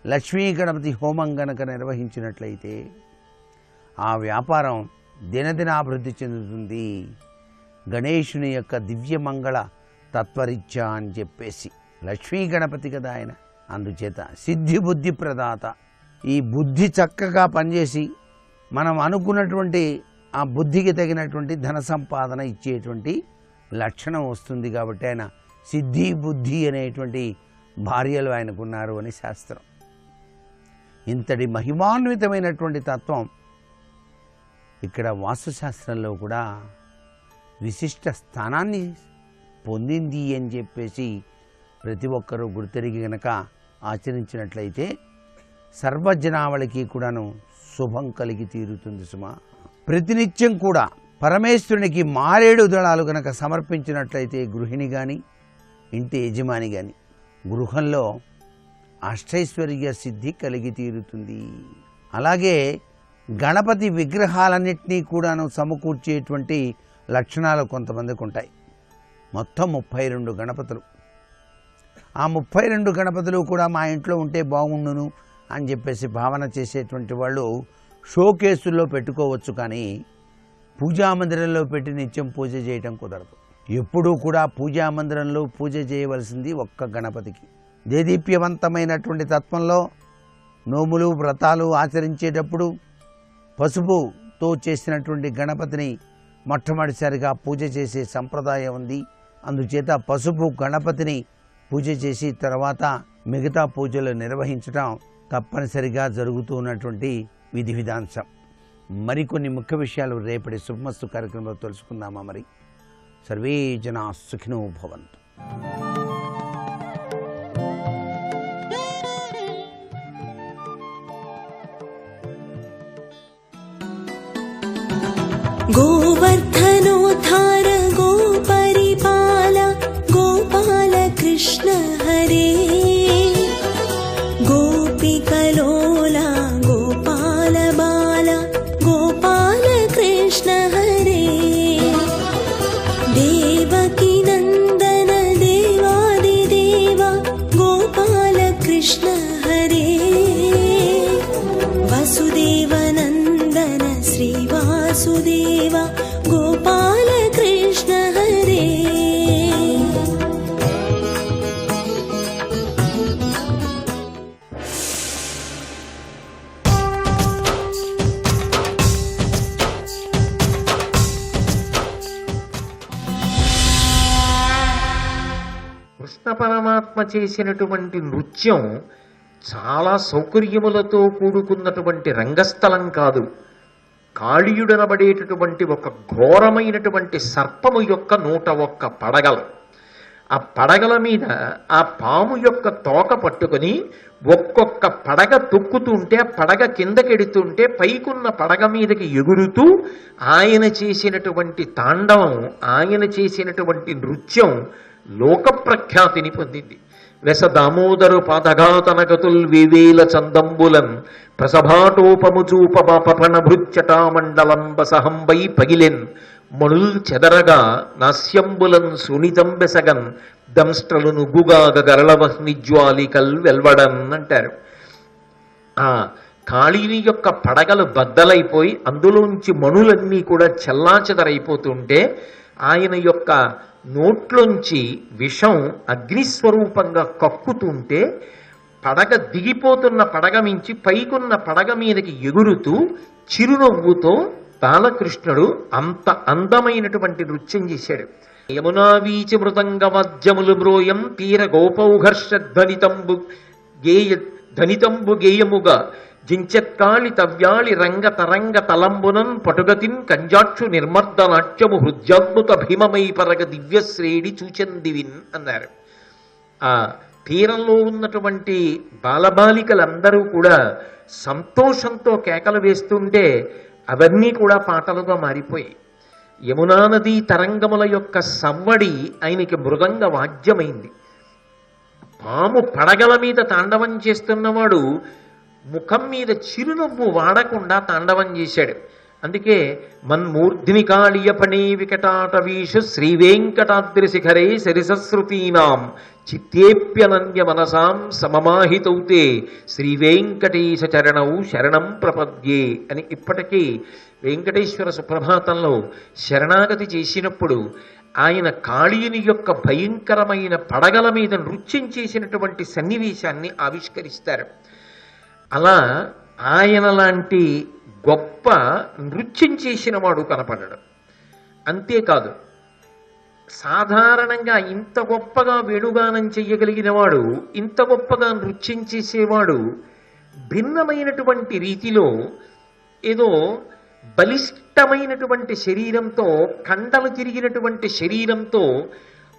లక్ష్మీ గణపతి హోమం గనక నిర్వహించినట్లయితే ఆ వ్యాపారం దినదినాభివృద్ధి చెందుతుంది. గణేశుని యొక్క దివ్యమంగళ తత్వరీత్యా అని చెప్పేసి లక్ష్మీ గణపతి కదా ఆయన. అందుచేత సిద్ధి బుద్ధి ప్రదాత. ఈ బుద్ధి చక్కగా పనిచేసి మనం అనుకున్నటువంటి ఆ బుద్ధికి తగినటువంటి ధన సంపాదన ఇచ్చేటువంటి లక్షణం వస్తుంది. కాబట్టి ఆయన సిద్ధి బుద్ధి అనేటువంటి భార్యలు ఆయనకున్నారు అని శాస్త్రం. ఇంతటి మహిమాన్వితమైనటువంటి తత్వం ఇక్కడ వాస్తుశాస్త్రంలో కూడా విశిష్ట స్థానాన్ని పొందింది అని చెప్పేసి ప్రతి ఒక్కరూ గుర్తెరిగి గనక ఆచరించినట్లయితే సర్వజనావళికి కూడాను శుభం కలిగి తీరుతుంది సుమా. ప్రతినిత్యం కూడా పరమేశ్వరునికి మారేడు దళాలు గనక సమర్పించినట్లయితే గృహిణి కానీ ఇంటి యజమాని కానీ గృహంలో అష్టైశ్వర్య సిద్ధి కలిగి తీరుతుంది. అలాగే గణపతి విగ్రహాలన్నింటినీ కూడాను సమకూర్చేటువంటి లక్షణాలు కొంతమందికి ఉంటాయి. మొత్తం 32 గణపతులు. ఆ 32 గణపతులు కూడా మా ఇంట్లో ఉంటే బాగుండును అని చెప్పేసి భావన చేసేటువంటి వాళ్ళు షోకేసుల్లో పెట్టుకోవచ్చు, కానీ పూజామందిరంలో పెట్టి నిత్యం పూజ చేయటం కుదరదు. ఎప్పుడూ కూడా పూజామందిరంలో పూజ చేయవలసింది ఒక్క గణపతికి. దేదీప్యవంతమైనటువంటి తత్వంలో నోములు వ్రతాలు ఆచరించేటప్పుడు పసుపుతో చేసినటువంటి గణపతిని మొట్టమొదటిసారిగా పూజ చేసే సంప్రదాయం ఉంది. అందుచేత పసుపు గణపతిని పూజ చేసి తర్వాత మిగతా పూజలు నిర్వహించడం తప్పనిసరిగా జరుగుతూ ఉన్నటువంటి విధి విధాంశం. మరికొన్ని ముఖ్య విషయాలు రేపటి శుభమస్తు కార్యక్రమంలో తెలుసుకుందామా? మరి సర్వే జనా సుఖినో భవంతు. गोवर्धनोद्धार गोपरिपाल गोपाल कृष्ण हरे गोपिकलोला गोपाल बाल गोपाल कृष्ण हरे देवकी नन्दन देवादिदेव పరమాత్మ చేసినటువంటి నృత్యం చాలా సౌకర్యములతో కూడుకున్నటువంటి రంగస్థలం కాదు. కాళీయుడనబడేటటువంటి ఒక ఘోరమైనటువంటి సర్పము యొక్క 101 పడగలు. ఆ పడగల మీద ఆ పాము యొక్క తోక పట్టుకొని ఒక్కొక్క పడగ తొక్కుతుంటే పడగ కిందకెడుతుంటే పైకున్న పడగ మీదకి ఎగురుతూ ఆయన చేసినటువంటి తాండవం, ఆయన చేసినటువంటి నృత్యం లోక ప్రఖ్యాతిని పొందింది. వెస దామోదరు పాదఘాతనగతుల్ వివేల చందంబులన్ ప్రసభాటోపము చూపపణ భృచ్చటామండలంబ సహంబై పగిలెన్ మణుల్ చెదరగా నాస్యంబులన్ సునితంబెసగన్ దంస్ట్రలును గుగాగ గరళవహ్నిజ్వాలికల్ వెల్వడన్ అంటారు. ఆ కాళీని యొక్క పడగలు బద్దలైపోయి అందులోంచి మణులన్నీ కూడా చెల్లాచెదరైపోతుంటే ఆయన యొక్క నోట్లోంచి విషం అగ్నిస్వరూపంగా కక్కుతుంటే పడగ దిగిపోతున్న పడగ మించి పైకున్న పడగ మీదకి ఎగురుతూ చిరునవ్వుతో బాలకృష్ణుడు అంత అందమైనటువంటి నృత్యం చేశాడు. యమునా వీచి మృదంగ వాద్యములు మ్రోయం తీర గోపౌఘర్ష ధనితంబు గేయముగా జించత్కాళి తవ్యాళి రంగ తరంగ తలంబునన్ పటుగతిన్ కంజాక్షు నిర్మర్ద నాట్యము హృద్యాద్భుత భీమమై పరగ దివ్యశ్రేణి చూచందివిన్ అన్నారు. ఆ తీరంలో ఉన్నటువంటి బాలబాలికలందరూ కూడా సంతోషంతో కేకలు వేస్తుంటే అవన్నీ కూడా పాటలుగా మారిపోయాయి. యమునా నదీ తరంగముల యొక్క సవ్వడి ఆయనకి మృదంగ వాద్యమైంది. పాము పడగల మీద తాండవం చేస్తున్నవాడు ముఖం మీద చిరునవ్వు వాడకుండా తాండవం చేశాడు. అందుకే మన్మూర్ధిని కాళీయపణే వికటాటవీషు శ్రీవేంకటాద్రి శిఖరే సరిసశ్రుతీనాం చిత్తేప్యనన్య మనసాం సమమాహితౌతే శ్రీవేంకటేశ చరణౌ శరణం ప్రపద్యే అని ఇప్పటికీ వెంకటేశ్వర సుప్రభాతంలో శరణాగతి చేసినప్పుడు ఆయన కాళీయుని యొక్క భయంకరమైన పడగల మీద నృత్యం చేసినటువంటి సన్నివేశాన్ని ఆవిష్కరిస్తారు. అలా ఆయన లాంటి గొప్ప నృత్యం చేసిన వాడు కనపడడు. అంతేకాదు, సాధారణంగా ఇంత గొప్పగా వేణుగానం చెయ్యగలిగిన వాడు, ఇంత గొప్పగా నృత్యం చేసేవాడు భిన్నమైనటువంటి రీతిలో ఏదో బలిష్టమైనటువంటి శరీరంతో, కండలు తిరిగినటువంటి శరీరంతో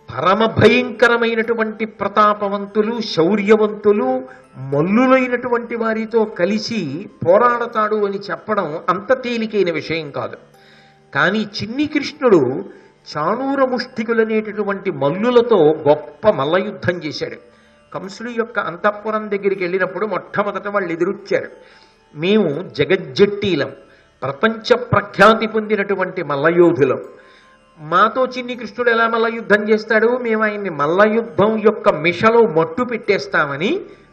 పరమ భయంకరమైనటువంటి ప్రతాపవంతులు, శౌర్యవంతులు, మల్లులైనటువంటి వారితో కలిసి పోరాడతాడు అని చెప్పడం అంత తేలికైన విషయం కాదు. కానీ చిన్ని కృష్ణుడు చాణూర ముష్టికులనేటటువంటి మల్లులతో గొప్ప మల్లయుద్ధం చేశాడు. కంసుడి యొక్క అంతఃపురం దగ్గరికి వెళ్ళినప్పుడు మొట్టమొదట వాళ్ళు ఎదురొచ్చారు. మేము జగజ్జట్టీలం, ప్రపంచ ప్రఖ్యాతి పొందినటువంటి మల్లయోధులం, మాతో చిన్ని కృష్ణుడు ఎలా మల్లయుద్ధం చేస్తాడు, మేము ఆయన్ని మల్లయుద్ధం యొక్క మిషలో మట్టు పెట్టేస్తామని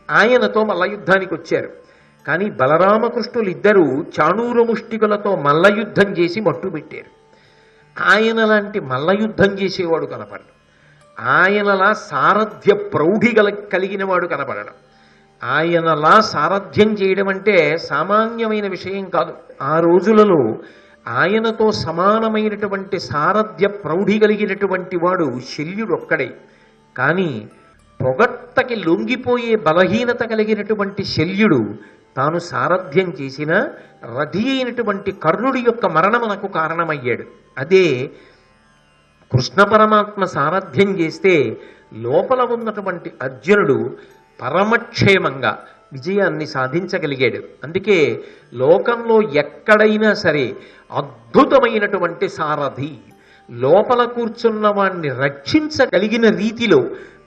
ఆయనతో మల్లయుద్ధానికి వచ్చారు. కానీ బలరామకృష్ణులు ఇద్దరూ చాణూర ముష్టికులతో మల్లయుద్ధం చేసి మట్టు పెట్టారు. ఆయన లాంటి మల్లయుద్ధం చేసేవాడు కనపడడు. ఆయనలా సారథ్య ప్రౌఢి కలిగిన వాడు కనపడడం. ఆయనలా సారథ్యం చేయడం అంటే సామాన్యమైన విషయం కాదు. ఆ రోజులలో ఆయనతో సమానమైనటువంటి సారథ్య ప్రౌఢి కలిగినటువంటి వాడు శల్యుడొక్కడే. కానీ పొగట్టకి లొంగిపోయే బలహీనత కలిగినటువంటి శల్యుడు తాను సారథ్యం చేసిన రథి అయినటువంటి కర్ణుడి యొక్క మరణమునకు కారణమయ్యాడు. అదే కృష్ణ పరమాత్మ సారథ్యం చేస్తే లోపల ఉన్నటువంటి అర్జునుడు పరమక్షేమంగా విజయాన్ని సాధించగలిగాడు. అందుకే లోకంలో ఎక్కడైనా సరే అద్భుతమైనటువంటి సారథి, లోపల కూర్చున్న వాణ్ణి రక్షించగలిగిన రీతిలో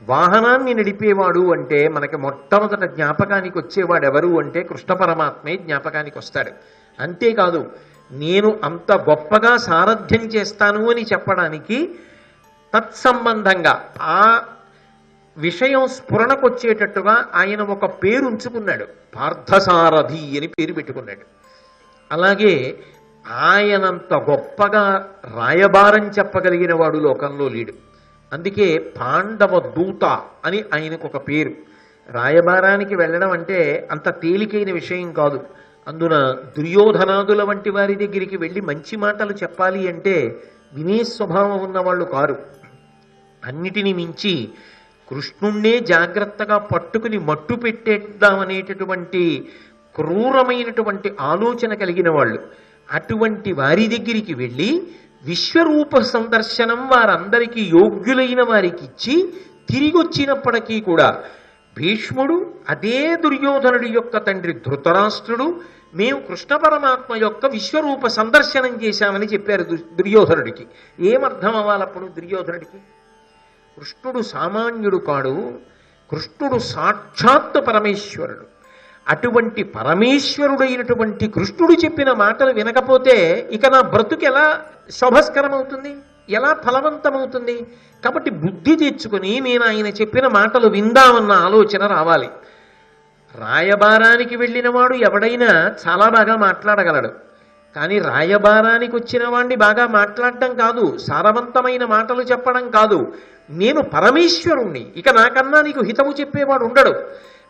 వాహనాన్ని నడిపేవాడు అంటే మనకి మొట్టమొదట జ్ఞాపకానికి వచ్చేవాడు ఎవరు అంటే కృష్ణ పరమాత్మే జ్ఞాపకానికి వస్తాడు. అంతేకాదు, నేను అంత గొప్పగా సారథ్యం చేస్తాను అని చెప్పడానికి తత్సంబంధంగా ఆ విషయం స్ఫురణకొచ్చేటట్టుగా ఆయన ఒక పేరు ఉంచుకున్నాడు, పార్థసారథి అని పేరు పెట్టుకున్నాడు. అలాగే ఆయనంత గొప్పగా రాయబారం చెప్పగలిగిన వాడు లోకంలో లేడు. అందుకే పాండవ దూత అని ఆయనకు ఒక పేరు. రాయబారానికి వెళ్ళడం అంటే అంత తేలికైన విషయం కాదు. అందున దుర్యోధనాదుల వంటి వారి దగ్గరికి వెళ్ళి మంచి మాటలు చెప్పాలి అంటే వినే స్వభావం ఉన్నవాళ్ళు కారు. అన్నిటినీ మించి కృష్ణుణ్ణే జాగ్రత్తగా పట్టుకుని మట్టు పెట్టేద్దామనేటటువంటి క్రూరమైనటువంటి ఆలోచన కలిగిన వాళ్ళు. అటువంటి వారి దగ్గరికి వెళ్ళి విశ్వరూప సందర్శనం వారందరికీ యోగ్యులైన వారికి ఇచ్చి తిరిగి వచ్చినప్పటికీ కూడా భీష్ముడు అదే దుర్యోధనుడి యొక్క తండ్రి ధృతరాష్ట్రుడు మేము కృష్ణ పరమాత్మ యొక్క విశ్వరూప సందర్శనం చేశామని చెప్పారు దుర్యోధనుడికి. ఏమర్థం అవ్వాలప్పుడు దుర్యోధనుడికి? కృష్ణుడు సామాన్యుడు కాడు, కృష్ణుడు సాక్షాత్ పరమేశ్వరుడు. అటువంటి పరమేశ్వరుడైనటువంటి కృష్ణుడు చెప్పిన మాటలు వినకపోతే ఇక నా బ్రతుకు ఎలా శోభస్కరమవుతుంది, ఎలా ఫలవంతమవుతుంది? కాబట్టి బుద్ధి తెచ్చుకొని నేను ఆయన చెప్పిన మాటలు విందామన్న ఆలోచన రావాలి. రాయబారానికి వెళ్ళిన వాడు ఎవడైనా చాలా బాగా మాట్లాడగలడు, కానీ రాయబారానికి వచ్చిన వాడిని బాగా మాట్లాడటం కాదు, సారవంతమైన మాటలు చెప్పడం కాదు. నేను పరమేశ్వరుణ్ణి, ఇక నాకన్నా నీకు హితము చెప్పేవాడు ఉండడు,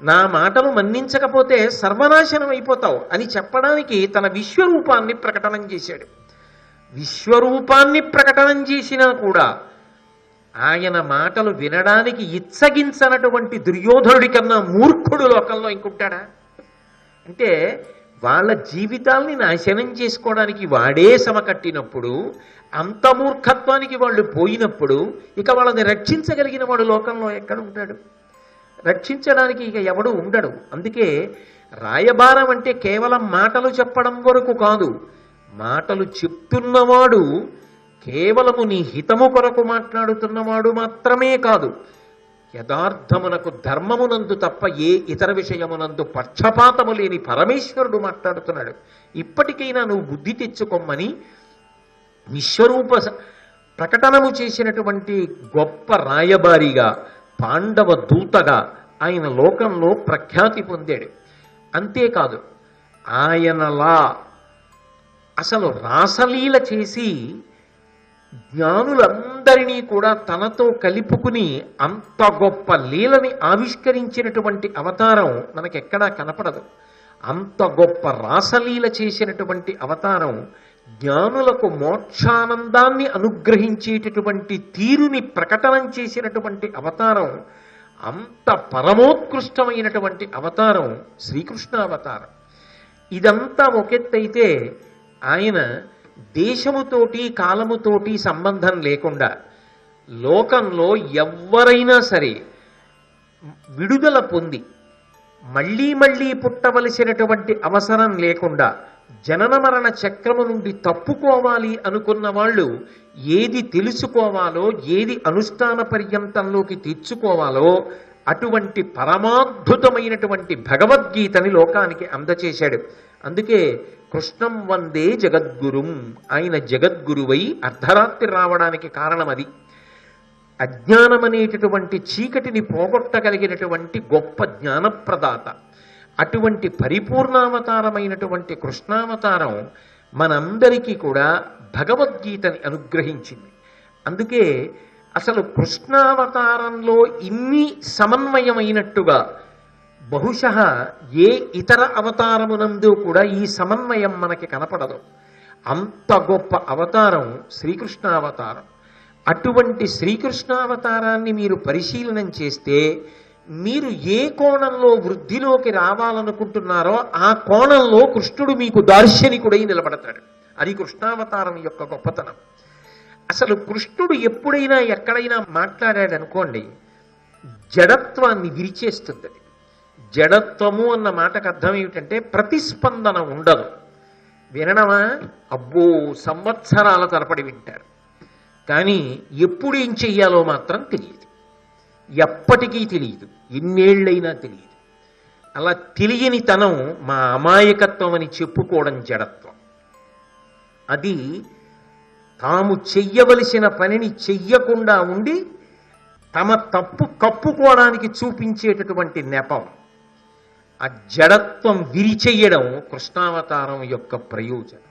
నా మాటలు మన్నించకపోతే సర్వనాశనం అయిపోతావు అని చెప్పడానికి తన విశ్వరూపాన్ని ప్రకటనం చేశాడు. విశ్వరూపాన్ని ప్రకటనం చేసినా కూడా ఆయన మాటలు వినడానికి ఇచ్చగించనటువంటి దుర్యోధనుడి కన్నా మూర్ఖుడు లోకంలో ఇంకుంటాడా? అంటే వాళ్ళ జీవితాల్ని నాశనం చేసుకోవడానికి వాడే సమకట్టినప్పుడు, అంత మూర్ఖత్వానికి వాళ్ళు పోయినప్పుడు ఇక వాళ్ళని రక్షించగలిగిన వాడు లోకంలో ఎక్కడ ఉంటాడు? రక్షించడానికి ఇక ఎవడు ఉండడు. అందుకే రాయబారం అంటే కేవలం మాటలు చెప్పడం వరకు కాదు, మాటలు చెప్తున్నవాడు కేవలము నీ హితము కొరకు మాట్లాడుతున్నవాడు మాత్రమే కాదు, యథార్థమునకు ధర్మమునందు తప్ప ఏ ఇతర విషయమునందు పక్షపాతము లేని పరమేశ్వరుడు మాట్లాడుతున్నాడు. ఇప్పటికైనా నువ్వు బుద్ధి తెచ్చుకోమని విశ్వరూప ప్రకటనము చేసినటువంటి గొప్ప రాయబారిగా, పాండవ దూతగా ఆయన లోకంలో ప్రఖ్యాతి పొందాడు. అంతేకాదు ఆయనలా అసలు రాసలీల చేసి జ్ఞానులందరినీ కూడా తనతో కలుపుకుని అంత గొప్ప లీలని ఆవిష్కరించినటువంటి అవతారం మనకెక్కడా కనపడదు. అంత గొప్ప రాసలీల చేసినటువంటి అవతారం, జ్ఞానులకు మోక్షానందాన్ని అనుగ్రహించేటటువంటి తీరుని ప్రకటనం చేసినటువంటి అవతారం, అంత పరమోత్కృష్టమైనటువంటి అవతారం శ్రీకృష్ణ అవతారం. ఇదంతా ఒకెత్తైతే ఆయన దేశముతోటి కాలముతోటి సంబంధం లేకుండా లోకంలో ఎవ్వరైనా సరే విడుదల పొంది మళ్ళీ మళ్ళీ పుట్టవలసినటువంటి అవసరం లేకుండా జనన మరణ చక్రము నుండి తప్పుకోవాలి అనుకున్న వాళ్ళు ఏది తెలుసుకోవాలో, ఏది అనుష్ఠాన పర్యంతంలోకి తెచ్చుకోవాలో అటువంటి పరమాద్భుతమైనటువంటి భగవద్గీతని లోకానికి అందచేశాడు. అందుకే కృష్ణం వందే జగద్గురుం, ఆయన జగద్గురువై అర్ధరాత్రి రావడానికి కారణం అది. అజ్ఞానమనేటటువంటి చీకటిని పోగొట్టగలిగినటువంటి గొప్ప జ్ఞానప్రదాత. అటువంటి పరిపూర్ణావతారమైనటువంటి కృష్ణావతారం మనందరికీ కూడా భగవద్గీతని అనుగ్రహించింది. అందుకే అసలు కృష్ణావతారంలో ఇన్ని సమన్వయమైనట్టుగా బహుశః ఏ ఇతర అవతారమునందు కూడా ఈ సమన్వయం మనకి కనపడదు. అంత గొప్ప అవతారం శ్రీకృష్ణావతారం. అటువంటి శ్రీకృష్ణావతారాన్ని మీరు పరిశీలనం చేస్తే మీరు ఏ కోణంలో వృద్ధిలోకి రావాలనుకుంటున్నారో ఆ కోణంలో కృష్ణుడు మీకు దార్శనికుడై నిలబడతాడు. అది కృష్ణావతారం యొక్క గొప్పతనం. అసలు కృష్ణుడు ఎప్పుడైనా ఎక్కడైనా మాట్లాడాడనుకోండి, జడత్వాన్ని విరిచేస్తుంది. జడత్వము అన్న మాటకు అర్థం ఏమిటంటే ప్రతిస్పందన ఉండదు. వినడమా, అబ్బో సంవత్సరాల తరబడి వింటారు, కానీ ఎప్పుడు ఏం చెయ్యాలో మాత్రం తెలియదు, ఎప్పటికీ తెలియదు, ఎన్నేళ్ళైనా తెలియదు. అలా తెలియని తనం మా అమాయకత్వం అని చెప్పుకోవడం జడత్వం. అది తాము చెయ్యవలసిన పనిని చెయ్యకుండా ఉండి తమ తప్పు కప్పుకోవడానికి చూపించేటటువంటి నెపం. ఆ జడత్వం విరిచెయ్యడం కృష్ణావతారం యొక్క ప్రయోజనం.